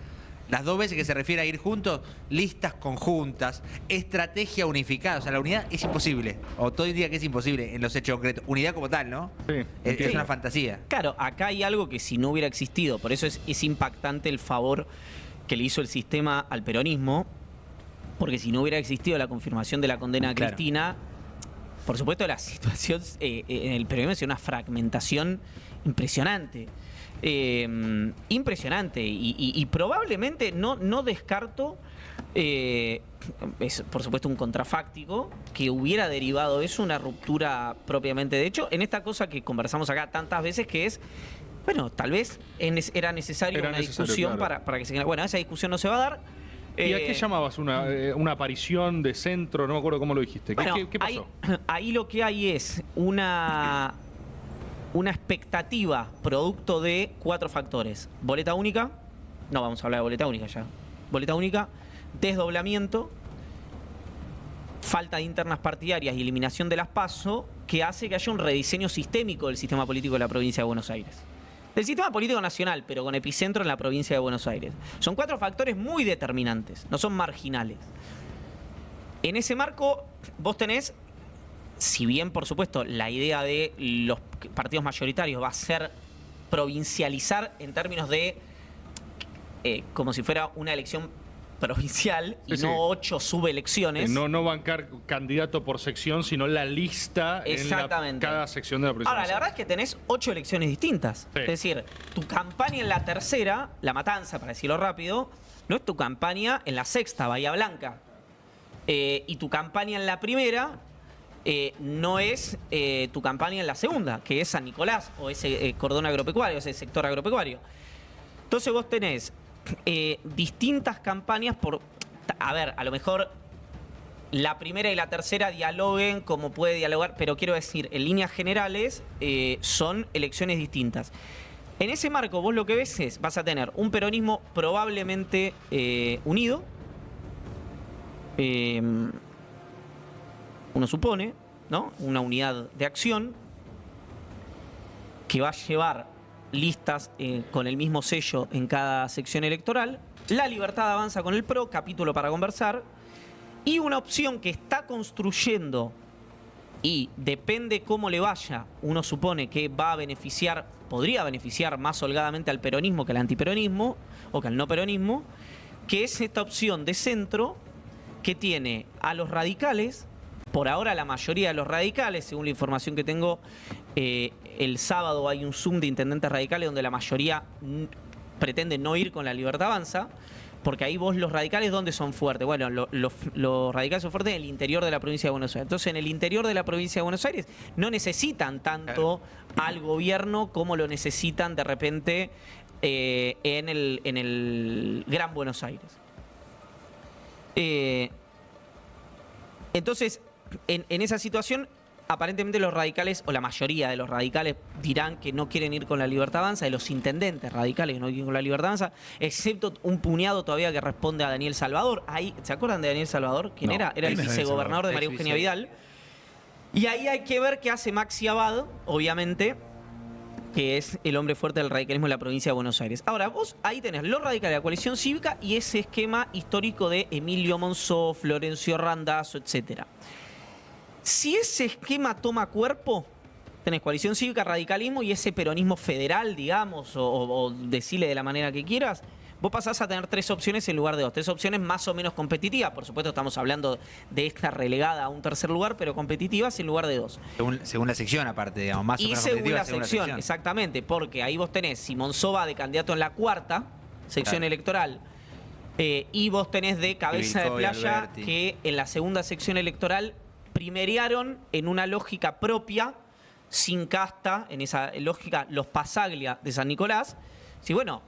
las dos veces que se refiere a ir juntos, listas conjuntas, estrategia unificada. O sea, la unidad es imposible. O todo indica que es imposible en los hechos concretos. Unidad como tal, ¿no? Sí, Es entiendo. una fantasía. Claro, acá hay algo que si no hubiera existido, por eso es impactante el favor que le hizo el sistema al peronismo, porque si no hubiera existido la confirmación de la condena a Claro. Cristina, por supuesto la situación en el peronismo es una fragmentación impresionante. Impresionante y probablemente no descarto, es por supuesto un contrafáctico, que hubiera derivado eso una ruptura propiamente. De hecho, en esta cosa que conversamos acá tantas veces, que es, bueno, tal vez era necesario Era una necesario, discusión claro. para que se... Bueno, esa discusión no se va a dar. ¿Y a qué llamabas una aparición de centro? No me acuerdo cómo lo dijiste. Bueno, ¿Qué pasó? ahí lo que hay es una expectativa producto de 4 factores. Boleta única, no vamos a hablar de boleta única ya. Boleta única, desdoblamiento falta de internas partidarias y eliminación de las PASO, que hace que haya un rediseño sistémico del sistema político de la provincia de Buenos Aires. Del sistema político nacional, pero con epicentro en la provincia de Buenos Aires. Son 4 factores muy determinantes, no son marginales. En ese marco, vos tenés, si bien, por supuesto, la idea de los partidos mayoritarios va a ser provincializar en términos de como si fuera una elección provincial y Sí, no sí. 8 subelecciones. No bancar candidato por sección, sino la lista en Exactamente. cada sección de la provincia. Ahora, la verdad es que tenés 8 elecciones distintas. Sí. Es decir, tu campaña en la tercera, La Matanza, para decirlo rápido, no es tu campaña en la sexta, Bahía Blanca. Y tu campaña en la primera no es tu campaña en la segunda, que es San Nicolás o ese cordón agropecuario, ese sector agropecuario. Entonces vos tenés distintas campañas por... A ver, a lo mejor la primera y la tercera dialoguen como puede dialogar, pero quiero decir, en líneas generales son elecciones distintas. En ese marco vos lo que ves es, vas a tener un peronismo probablemente unido, uno supone, ¿no? Una unidad de acción que va a llevar listas con el mismo sello en cada sección electoral. La Libertad avanza con el PRO, capítulo para conversar. Y una opción que está construyendo y depende cómo le vaya, uno supone que va a beneficiar, podría beneficiar más holgadamente al peronismo que al antiperonismo o que al no peronismo, que es esta opción de centro que tiene a los radicales, por ahora la mayoría de los radicales, según la información que tengo, el sábado hay un Zoom de intendentes radicales donde la mayoría pretende no ir con la Libertad Avanza, porque ahí vos los radicales, ¿dónde son fuertes? Bueno, los radicales son fuertes en el interior de la provincia de Buenos Aires. Entonces, en el interior de la provincia de Buenos Aires no necesitan tanto al gobierno como lo necesitan de repente en el Gran Buenos Aires. Entonces, en esa situación, aparentemente los radicales, o la mayoría de los radicales, dirán que no quieren ir con la Libertad Avanza, de los intendentes radicales que no quieren ir con la Libertad Avanza, excepto un puñado todavía que responde a Daniel Salvador. Ahí, ¿se acuerdan de Daniel Salvador? ¿Quién No, era? Era el ¿quién es Daniel vicegobernador de Salvador? María Eugenia Vidal. Y ahí hay que ver qué hace Maxi Abad, obviamente, que es el hombre fuerte del radicalismo en la provincia de Buenos Aires. Ahora, vos ahí tenés los radicales de la coalición cívica y ese esquema histórico de Emilio Monzó, Florencio Randazzo, etcétera. Si ese esquema toma cuerpo, tenés coalición cívica, radicalismo y ese peronismo federal, digamos, o decile de la manera que quieras, vos pasás a tener 3 opciones en lugar de 2. 3 opciones más o menos competitivas. Por supuesto, estamos hablando de esta relegada a un tercer lugar, pero competitivas en lugar de 2. Según la sección, aparte, digamos, más o Y menos según competitiva, la sección, exactamente, porque ahí vos tenés Simón Soba de candidato en la cuarta sección Claro. electoral, y vos tenés de Cabeza de Vilcoy, Playa, Alberti. que en la segunda sección electoral primerearon en una lógica propia, sin casta, en esa lógica, los Pasaglia de San Nicolás. Sí, bueno,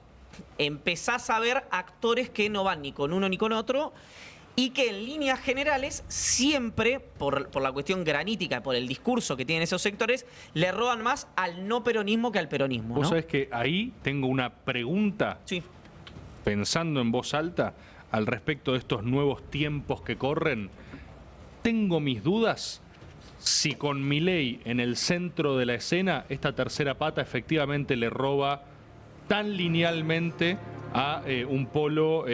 empezás a ver actores que no van ni con uno ni con otro, y que en líneas generales siempre, por la cuestión granítica, por el discurso que tienen esos sectores, le roban más al no peronismo que al peronismo, Vos ¿no? sabés que ahí tengo una pregunta, Sí. pensando en voz alta, al respecto de estos nuevos tiempos que corren. Tengo mis dudas si con Milei en el centro de la escena, esta tercera pata efectivamente le roba tan linealmente a un polo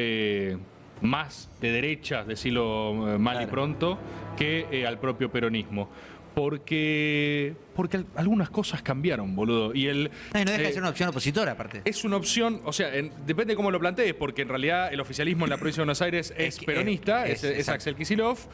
más de derecha, decirlo mal y Claro. pronto, que al propio peronismo. Porque algunas cosas cambiaron, boludo. Y el, No, y no deja de ser una opción opositora, aparte. es una opción, o sea, depende de cómo lo plantees, porque en realidad el oficialismo en la provincia de Buenos Aires es que, peronista, es es exacto. Axel Kicillof,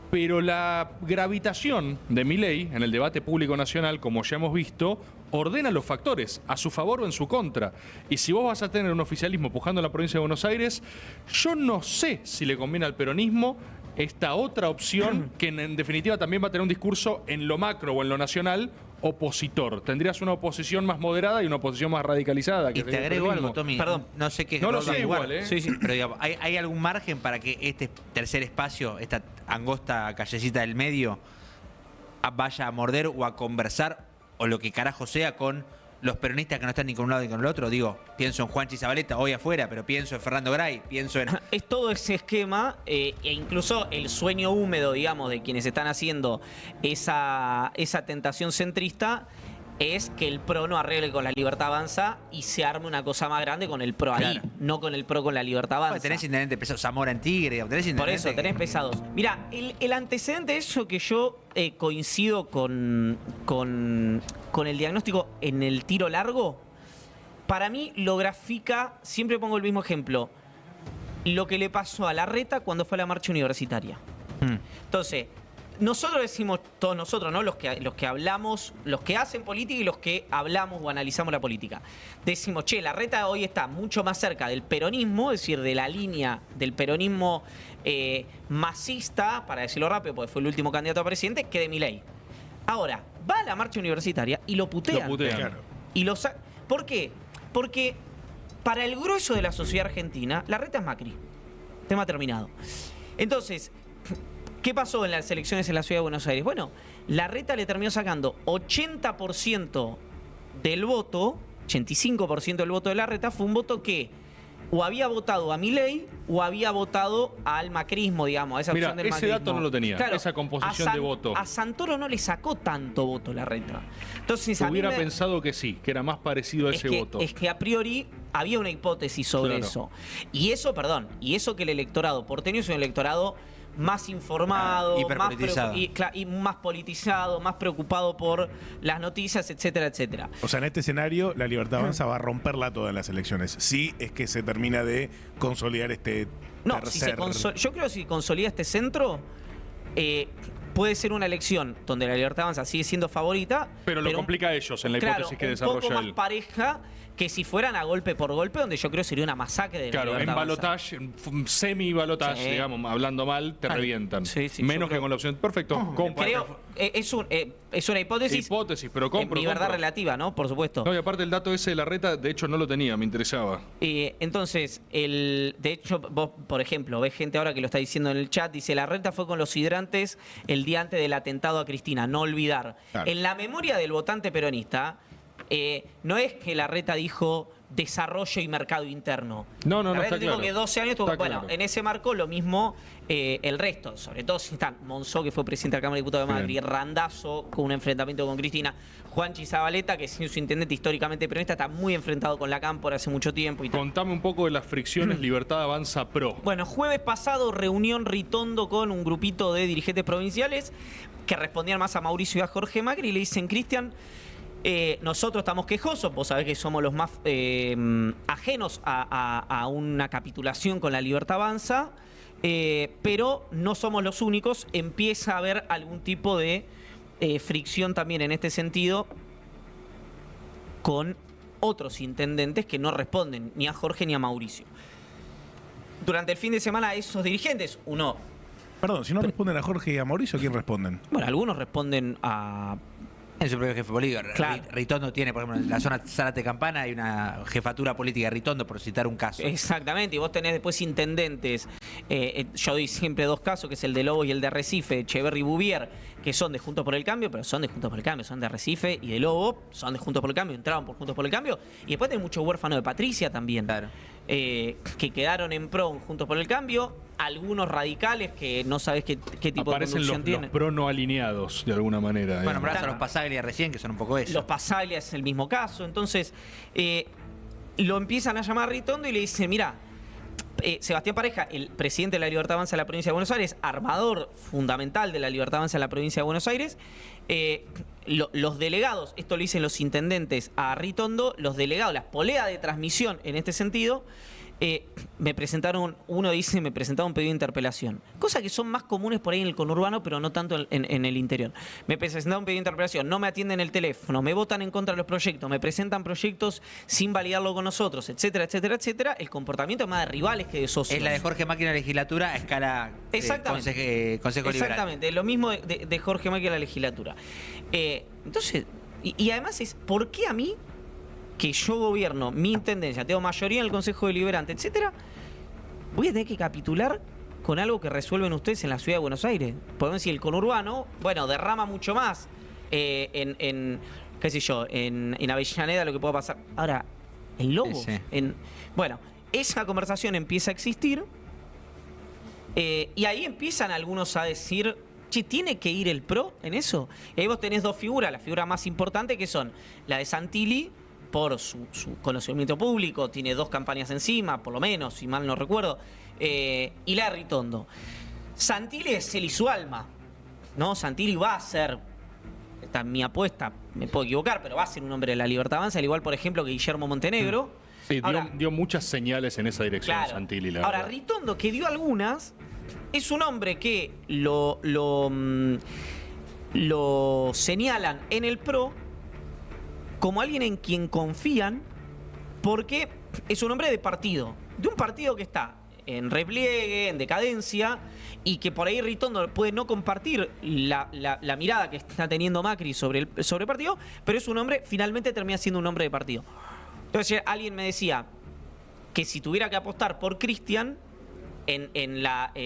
pero la gravitación de Milei en el debate público nacional, como ya hemos visto, ordena los factores a su favor o en su contra. Y si vos vas a tener un oficialismo pujando en la provincia de Buenos Aires, yo no sé si le conviene al peronismo esta otra opción, que en definitiva también va a tener un discurso en lo macro o en lo nacional opositor. Tendrías una oposición más moderada y una oposición más radicalizada. Que Y te sería el agrego peronismo. algo, Tommy. Perdón. No sé qué. No lo rol va sé a jugar. igual, ¿eh? Sí, sí. Pero digamos, ¿hay algún margen para que este tercer espacio, esta angosta callecita del medio, vaya a morder o a conversar, o lo que carajo sea, con los peronistas que no están ni con un lado ni con el otro, digo, pienso en Juanchi Zabaleta, hoy afuera, pero pienso en Fernando Gray, pienso en... Es todo ese esquema e incluso el sueño húmedo, digamos, de quienes están haciendo esa tentación centrista es que el PRO no arregle con la Libertad Avanza y se arme una cosa más grande con el PRO ahí, no con el PRO con la Libertad Avanza. Tenés intendente pesado, Zamora en Tigre, tenés intendente... Por eso, tenés pesados. Mira, el antecedente de eso que yo coincido con el diagnóstico en el tiro largo, para mí lo grafica, siempre pongo el mismo ejemplo, lo que le pasó a Larreta cuando fue a la marcha universitaria. Entonces, nosotros decimos, todos nosotros, ¿no? Los que hablamos, los que hacen política y los que hablamos o analizamos la política. Decimos, che, Larreta hoy está mucho más cerca del peronismo, es decir, de la línea del peronismo masista, para decirlo rápido, porque fue el último candidato a presidente, que de Milei. Ahora, va a la marcha universitaria y lo putean. Lo putean. Claro. Y ¿Por qué? Porque para el grueso de la sociedad argentina, Larreta es Macri. Tema terminado. Entonces, ¿qué pasó en las elecciones en la Ciudad de Buenos Aires? Bueno, Larreta le terminó sacando 80% del voto, 85% del voto de Larreta, fue un voto que o había votado a Milei o había votado al macrismo, digamos, a esa Mira, opción del ese macrismo. dato no lo tenía, esa composición de voto. A Santoro no le sacó tanto voto Larreta. Entonces, a mí Hubiera me- pensado que sí, que era más parecido a ese voto. Es que a priori había una hipótesis sobre Claro. eso. Y eso que el electorado porteño es un electorado más informado, hiperpolitizado. y más politizado, más preocupado por las noticias, etcétera, etcétera. O sea, en este escenario, la Libertad Avanza va a romperla todas las elecciones. Sí, es que se termina de consolidar este No, si tercer... yo creo que si consolida este centro, puede ser una elección donde la Libertad Avanza sigue siendo favorita. Pero lo complica a ellos en la claro, hipótesis que un desarrolla poco más él. pareja que si fueran a golpe por golpe, donde yo creo sería una masacre de la Claro, en Libertad Avanza. balotaje, semi-balotaje, Sí. digamos, hablando mal, te Claro. revientan. Sí, sí, Menos yo que creo- con la opción. Perfecto. Creo, es una hipótesis. Hipótesis, pero compro. Mi verdad compro. relativa, ¿no? Por supuesto. No, y aparte el dato ese de Larreta, de hecho, no lo tenía, me interesaba. Entonces, de hecho, vos, por ejemplo, ves gente ahora que lo está diciendo en el chat, dice, Larreta fue con los hidrantes el día antes del atentado a Cristina, no olvidar. Claro. En la memoria del votante peronista, no es que Larreta dijo desarrollo y mercado interno. No, Larreta está dijo claro. que 12 años tuvo... Está Bueno, claro. en ese marco lo mismo el resto, sobre todo si están Monzó, que fue presidente de la Cámara de Diputados de Macri, Bien. Randazo, con un enfrentamiento con Cristina, Juanchi Zabaleta, que es su intendente históricamente peronista, está muy enfrentado con la Cámpora hace mucho tiempo y tal. Contame un poco de las fricciones Libertad Avanza Pro. Bueno, jueves pasado, reunión Ritondo con un grupito de dirigentes provinciales que respondían más a Mauricio y a Jorge Macri y le dicen, Cristian, nosotros estamos quejosos, vos sabés que somos los más ajenos a una capitulación con la Libertad Avanza, pero no somos los únicos, empieza a haber algún tipo de fricción también en este sentido con otros intendentes que no responden ni a Jorge ni a Mauricio. Durante el fin de semana esos dirigentes, Perdón, si no responden a Jorge y a Mauricio, ¿quién responden? bueno, algunos responden a... En su propio jefe político. Claro. Ritondo tiene, por ejemplo, en la zona Zárate Campana hay una jefatura política de Ritondo, por citar un caso. Exactamente, y vos tenés después intendentes, yo doy siempre dos casos, que es el de Lobos y el de Arrecife, Echeverri y Bouvier, que son de Juntos por el Cambio, pero son de Juntos por el Cambio, son de Arrecife y de Lobo, son de Juntos por el Cambio, entraron por Juntos por el Cambio, y después tenés muchos huérfanos de Patricia también, Claro. que quedaron en pro en Juntos por el Cambio, algunos radicales que no sabés qué tipo Aparecen de los, conducción tienen. pro no alineados, de alguna manera. Bueno, digamos. nombrás a los Pasaglia recién, que son un poco eso. Los Pasaglia es el mismo caso. Entonces, lo empiezan a llamar a Ritondo y le dicen, mira, Sebastián Pareja, el presidente de la Libertad Avanza de la provincia de Buenos Aires, armador fundamental de la Libertad Avanza de la provincia de Buenos Aires, los delegados, esto lo dicen los intendentes a Ritondo, los delegados, las poleas de transmisión en este sentido, me presentaron un pedido de interpelación. Cosas que son más comunes por ahí en el conurbano, pero no tanto en el interior. Me presentaron un pedido de interpelación, no me atienden el teléfono, me votan en contra de los proyectos, me presentan proyectos sin validarlo con nosotros, etcétera, etcétera, etcétera. El comportamiento es más de rivales que de socios. Es la de Jorge Macri en la legislatura a escala Exactamente. Consejo Liberal. Exactamente, lo mismo de Jorge Macri en la legislatura. Entonces, y además es, ¿por qué a mí, que yo gobierno mi intendencia, tengo mayoría en el Consejo Deliberante, etcétera, voy a tener que capitular con algo que resuelven ustedes en la Ciudad de Buenos Aires? Podemos decir, el conurbano, bueno, derrama mucho más creo qué sé yo, en Avellaneda lo que pueda pasar. Ahora, el Lobo. Sí. Bueno, esa conversación empieza a existir y ahí empiezan algunos a decir, che, ¿tiene que ir el PRO en eso? Y ahí vos tenés dos figuras, la figura más importante que son la de Santilli, por su conocimiento público, tiene 2 campañas encima, por lo menos, si mal no recuerdo, y la de Ritondo. Santilli es él y su alma, ¿no? Santilli va a ser, esta es mi apuesta, me puedo equivocar, pero va a ser un hombre de la Libertad Avanza, al igual, por ejemplo, que Guillermo Montenegro. Sí, Ahora, dio muchas señales en esa dirección, claro. Santilli, la Ahora, verdad. Ritondo, que dio algunas, es un hombre que lo señalan en el PRO como alguien en quien confían, porque es un hombre de partido, de un partido que está en repliegue, en decadencia, y que por ahí Ritondo puede no compartir la mirada que está teniendo Macri sobre el partido, pero es un hombre, finalmente termina siendo un hombre de partido. Entonces alguien me decía que si tuviera que apostar por Cristian,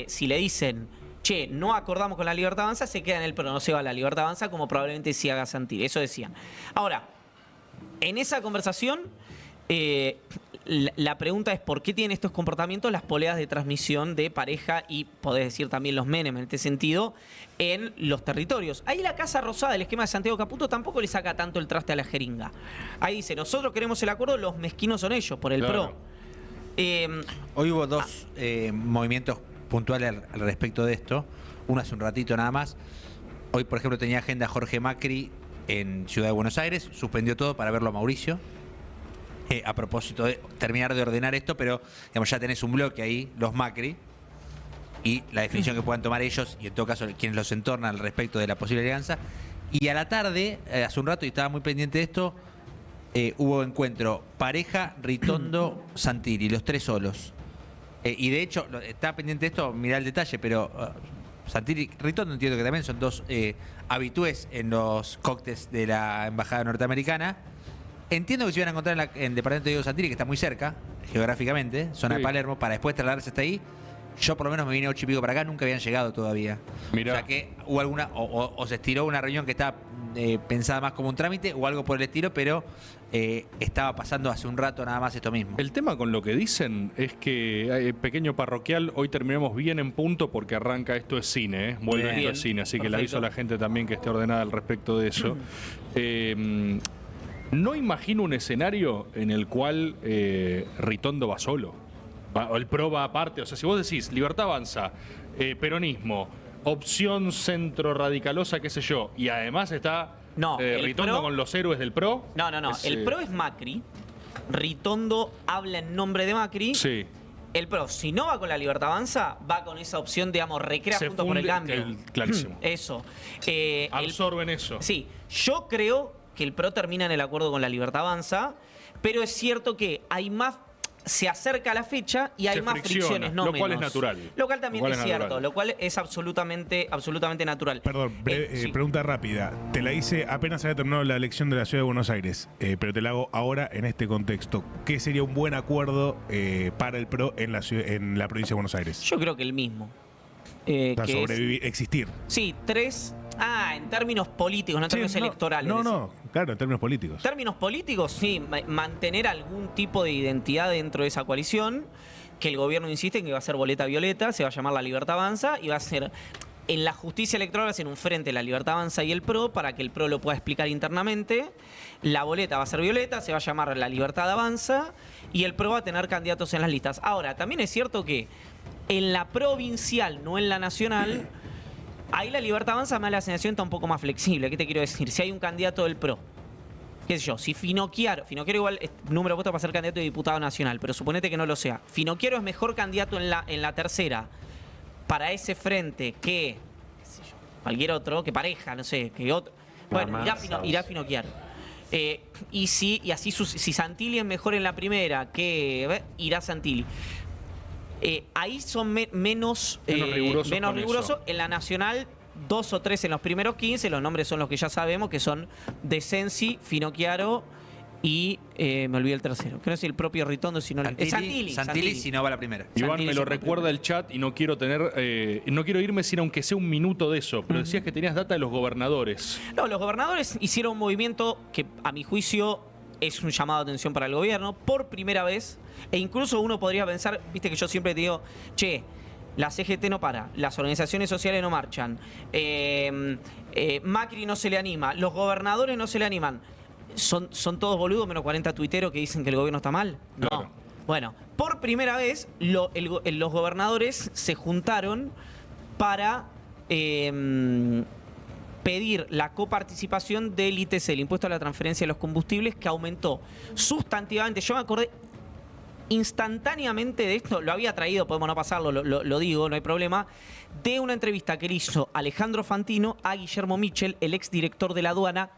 si le dicen, che, no acordamos con la Libertad Avanza, se queda en el PRO, no se va a la Libertad Avanza, como probablemente sí haga Santilli. Eso decían. Ahora, en esa conversación, la pregunta es por qué tienen estos comportamientos las poleas de transmisión de Pareja y, podés decir también los Menem en este sentido, en los territorios. Ahí la Casa Rosada, el esquema de Santiago Caputo, tampoco le saca tanto el traste a la jeringa. Ahí dice, nosotros queremos el acuerdo, los mezquinos son ellos, por el Claro. PRO. Hoy hubo 2 movimientos puntuales al respecto de esto. Uno hace un ratito nada más. Hoy, por ejemplo, tenía agenda Jorge Macri en Ciudad de Buenos Aires. Suspendió todo para verlo a Mauricio. A propósito de terminar de ordenar esto, pero digamos, ya tenés un bloque ahí, los Macri, y la definición que puedan tomar ellos, y en todo caso quienes los entornan al respecto de la posible alianza. Y a la tarde, hace un rato, y estaba muy pendiente de esto, hubo encuentro Pareja, Ritondo, Santilli, los 3 solos. Y de hecho, estaba pendiente de esto, mirá el detalle, pero Santilli, Ritondo entiendo que también son 2 habitués en los cócteles de la Embajada Norteamericana. Entiendo que se iban a encontrar en el departamento de Diego Santilli, que está muy cerca, geográficamente, zona de Sí. Palermo, para después trasladarse hasta ahí. Yo por lo menos me vine 8 y pico para acá, nunca habían llegado todavía. Mirá. O sea que hubo alguna, o se estiró una reunión que estaba pensada más como un trámite, o algo por el estilo, pero estaba pasando hace un rato nada más esto mismo. El tema con lo que dicen es que, pequeño parroquial, hoy terminamos bien en punto porque arranca Esto es Cine, ¿eh? Vuelve Bien. Esto es Cine, así que le aviso a la gente también que esté ordenada al respecto de eso. No imagino un escenario en el cual Ritondo va solo, o el PRO va aparte. O sea, si vos decís Libertad Avanza, peronismo, opción centro radicalosa, qué sé yo, y además está No, el Ritondo PRO con los héroes del PRO. No. El PRO es Macri. Ritondo habla en nombre de Macri. Sí. El PRO, si no va con la Libertad Avanza, va con esa opción, digamos, recrea Se junto por el funde- cambio. clarísimo. Eso. Absorben eso. Sí, yo creo que el PRO termina en el acuerdo con la Libertad Avanza, pero es cierto que hay más, se acerca la fecha y hay Se más fricciona, fricciones, no lo cual menos. es natural. Lo cual también Lo cual es es cierto, natural. lo cual es absolutamente natural. Perdón, Sí. pregunta rápida. Te la hice apenas había terminado la elección de la Ciudad de Buenos Aires, pero te la hago ahora en este contexto. ¿Qué sería un buen acuerdo para el PRO en la provincia de Buenos Aires? Yo creo que el mismo. Para que es- sobrevivir, existir. Sí, 3. En términos políticos, no en términos electorales. No, claro, en términos políticos. En términos políticos, sí, mantener algún tipo de identidad dentro de esa coalición, que el gobierno insiste en que va a ser boleta violeta, se va a llamar la Libertad Avanza y va a ser, en la justicia electoral va a ser un frente la Libertad Avanza y el PRO para que el PRO lo pueda explicar internamente. La boleta va a ser violeta, se va a llamar la Libertad Avanza y el PRO va a tener candidatos en las listas. Ahora, también es cierto que en la provincial, no en la nacional, ahí la Libertad Avanza me da la sensación está un poco más flexible. ¿Qué te quiero decir? Si hay un candidato del PRO, qué sé yo, si Finocchiaro igual es número puesto para ser candidato de diputado nacional, pero suponete que no lo sea. Finocchiaro es mejor candidato en la tercera para ese frente que, qué sé yo, cualquier otro, que Pareja, no sé, que otro. Bueno, irá Finocchiaro. Si Santilli es mejor en la primera, que irá Santilli. Ahí son menos rigurosos con rigurosos. eso. En la nacional, 2 o 3 en los primeros 15. Los nombres son los que ya sabemos, que son De Sensi, Finocchiaro y me olvidé el tercero. Que no sé si el propio Ritondo, sino Santilli, si no va la primera. Iván, Santilli me lo es el recuerda el chat y no quiero irme sin aunque sea un minuto de eso, pero decías que tenías data de los gobernadores. No, los gobernadores hicieron un movimiento que, a mi juicio, es un llamado de atención para el gobierno por primera vez. E incluso uno podría pensar, viste que yo siempre te digo, che, la CGT no para, las organizaciones sociales no marchan, Macri no se le anima, los gobernadores no se le animan. ¿Son todos boludos menos 40 tuiteros que dicen que el gobierno está mal? No. Claro. Bueno, por primera vez los gobernadores se juntaron para pedir la coparticipación del ITC, el impuesto a la transferencia de los combustibles, que aumentó sustantivamente. Yo me acordé instantáneamente de esto, lo había traído, podemos no pasarlo, lo digo, no hay problema, de una entrevista que le hizo Alejandro Fantino a Guillermo Michel, el exdirector de la aduana,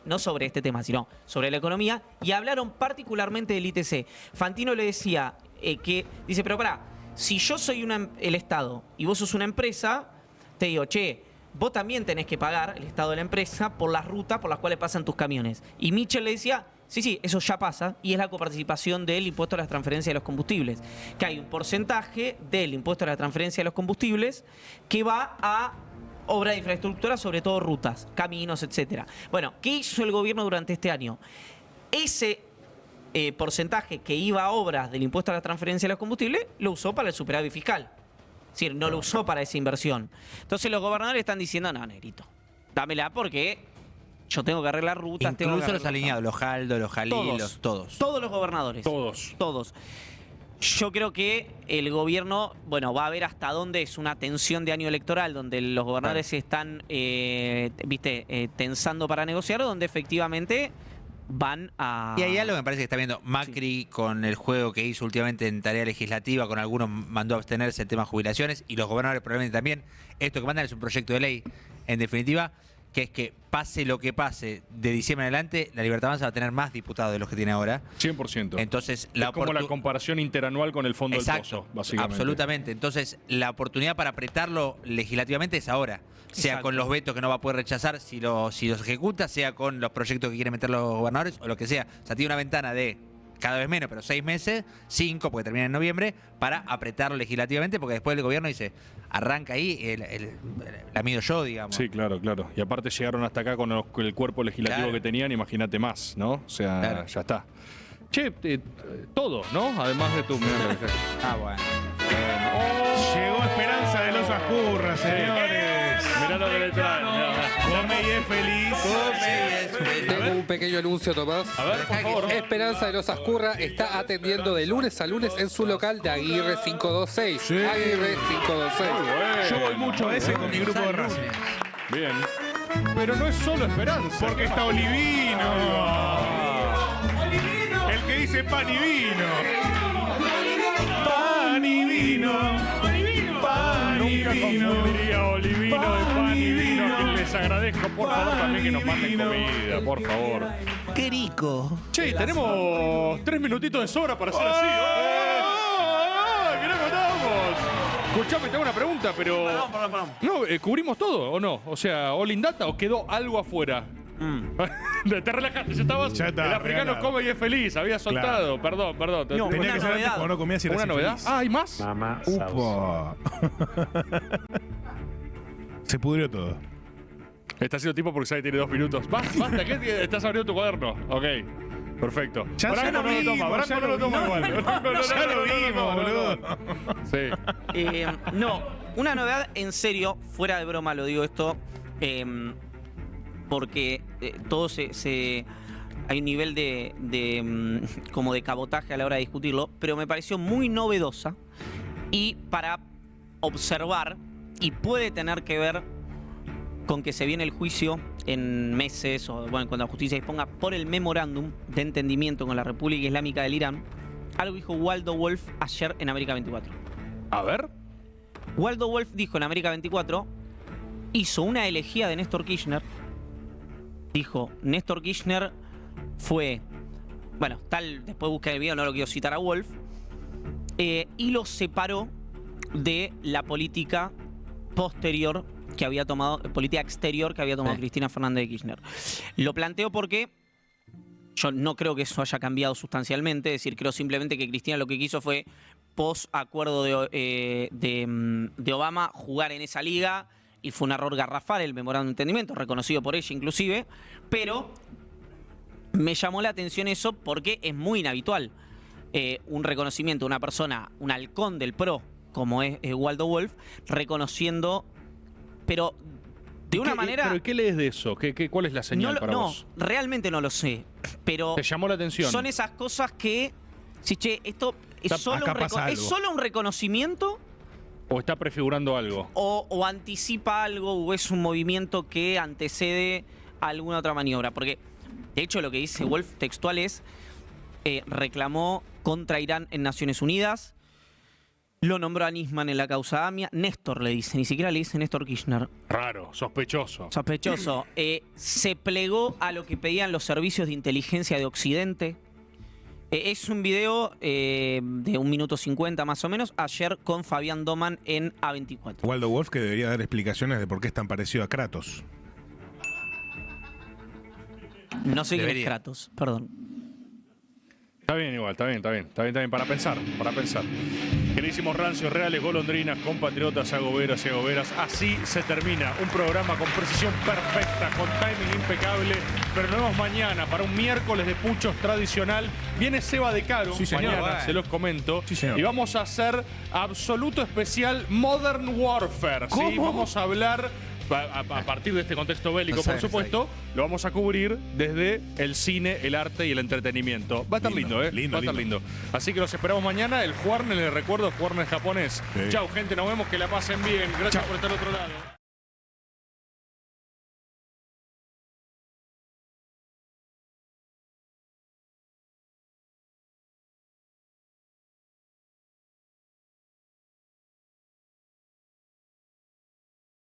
no sobre este tema, sino sobre la economía, y hablaron particularmente del ITC. Fantino le decía dice, pero pará, si yo soy el Estado y vos sos una empresa, te digo, che, vos también tenés que pagar, el Estado de la empresa, por las rutas por las cuales pasan tus camiones. Y Michel le decía, sí, eso ya pasa, y es la coparticipación del impuesto a las transferencias de los combustibles. Que hay un porcentaje del impuesto a la transferencia de los combustibles que va a obra de infraestructura, sobre todo rutas, caminos, etcétera. Bueno, ¿qué hizo el gobierno durante este año? Ese porcentaje que iba a obras del impuesto a la transferencia de los combustibles lo usó para el superávit fiscal. Es decir, no lo usó para esa inversión. Entonces los gobernadores están diciendo, no, negrito, dámela porque yo tengo que arreglar rutas. Incluso los alineados, los Jaldo, los Jalí, todos. Todos los gobernadores. Todos. Yo creo que el gobierno, va a ver hasta dónde es una tensión de año electoral, donde los gobernadores se están, tensando para negociar, donde efectivamente van a... Y hay algo que me parece que está viendo Macri con el juego que hizo últimamente en tarea legislativa, con algunos mandó a abstenerse el tema de jubilaciones, y los gobernadores probablemente también. Esto que mandan es un proyecto de ley, en definitiva, que es que pase lo que pase de diciembre en adelante, la Libertad Avanza va a tener más diputados de los que tiene ahora. 100%. Entonces, es como la comparación interanual con el fondo del pozo, básicamente. Absolutamente. Entonces, la oportunidad para apretarlo legislativamente es ahora. Sea Exacto. con los vetos que no va a poder rechazar si los ejecuta, sea con los proyectos que quieren meter los gobernadores o lo que sea. O sea, tiene una ventana de cada vez menos, pero 6 meses, 5, porque termina en noviembre, para apretarlo legislativamente, porque después el gobierno dice, arranca ahí, la mido yo, digamos. Sí, claro. Y aparte llegaron hasta acá con el cuerpo legislativo que tenían, imagínate más, ¿no? O sea, ya está. Che, todo, ¿no? Además de tu... Bueno. Llegó Esperanza de los Ascurras, señores. Mirá lo que le traen. Come y es feliz. Tengo un pequeño anuncio, Tomás. A ver, por favor. Esperanza de los Ascurra está atendiendo de lunes a lunes en su local de Aguirre 526. Sí. Aguirre 526. Yo voy mucho a ese con mi grupo de Racing. Bien. Pero no es solo Esperanza. Porque está Olivino. El que dice pan y vino. Pan y vino. Pan y Nunca vino. confundiría Olivino de pan y vino. A quien les agradezco, por favor, también que nos manden comida, por favor. ¡Qué rico! Che, tenemos 3 minutitos de sobra para hacer así. ¡Que no contamos! Escuchame, te hago una pregunta, pero... Perdón. No, ¿cubrimos todo o no? O sea, ¿all in data o quedó algo afuera? Te relajaste, ya estabas. Ya está, el africano regalado. come y es feliz, había soltado. Perdón. No, Tenía una que ser antes novedad. cuando no comías y eras ¿Una novedad? infeliz. Ah, ¿hay más? Upa. Se pudrió todo. Está haciendo tiempo porque sabe que tiene 2 minutos. Basta, ¿qué? Estás abriendo tu cuaderno. Ok, perfecto. Ya Branco lo no lo vimos, toma, Branco ya no lo toma igual. Ya lo vimos, boludo. Sí. No, una novedad en serio, fuera de broma lo digo esto, porque todo hay un nivel como de cabotaje a la hora de discutirlo, pero me pareció muy novedosa y para observar, y puede tener que ver con que se viene el juicio en meses, o bueno, cuando la justicia disponga, por el memorándum de entendimiento con la República Islámica del Irán. Algo dijo Waldo Wolf ayer en América 24. A ver. Waldo Wolf dijo en América 24, hizo una elegía de Néstor Kirchner. Dijo, Néstor Kirchner fue, bueno, después busqué el video, no lo quiero citar a Wolf, y lo separó de la política posterior que había tomado, política exterior que había tomado Cristina Fernández de Kirchner. Lo planteo porque Yo no creo que eso haya cambiado sustancialmente, es decir, creo simplemente que Cristina lo que quiso fue, post acuerdo de Obama, jugar en esa liga, y fue un error garrafal el memorándum de entendimiento, reconocido por ella inclusive, pero me llamó la atención eso porque es muy inhabitual un reconocimiento de una persona, un halcón del PRO, como es Waldo Wolf, reconociendo, pero de una manera... ¿Pero qué lees de eso? ¿Cuál es la señal para no, vos? realmente no lo sé, pero... ¿Te llamó la atención? Son esas cosas que... Sí, che, esto es Acá solo, pasa es algo. solo un reconocimiento ¿O está prefigurando algo? o anticipa algo o es un movimiento que antecede a alguna otra maniobra. Porque, de hecho, lo que dice Wolf textual es, reclamó contra Irán en Naciones Unidas, lo nombró a Nisman en la causa AMIA, Néstor le dice, ni siquiera le dice Néstor Kirchner. Raro, sospechoso. Sospechoso. Se plegó a lo que pedían los servicios de inteligencia de Occidente. Es un video de 1 minuto 50 más o menos, ayer con Fabián Doman en A24. Waldo Wolf, que debería dar explicaciones de por qué es tan parecido a Kratos. No sé quién es Debería. Kratos, perdón. Está bien igual, está bien, para pensar. Queridísimos rancios, reales, golondrinas, compatriotas, agoberas y agoberas, así se termina un programa con precisión perfecta, con timing impecable, pero nos vemos mañana para un miércoles de puchos tradicional. Viene Seba de Caro, Sí, señor. mañana, Bueno. se los comento, Sí, señor. y vamos a hacer absoluto especial Modern Warfare, ¿sí? ¿Cómo? Vamos a hablar... A partir de este contexto bélico, No sé, por supuesto, lo vamos a cubrir desde el cine, el arte y el entretenimiento. Va a estar lindo, Lindo, Va a estar lindo. Así que los esperamos mañana. El Juarne, les recuerdo, Juarne japonés. Sí. Chau, gente, nos vemos, que la pasen bien. Gracias por estar al otro lado.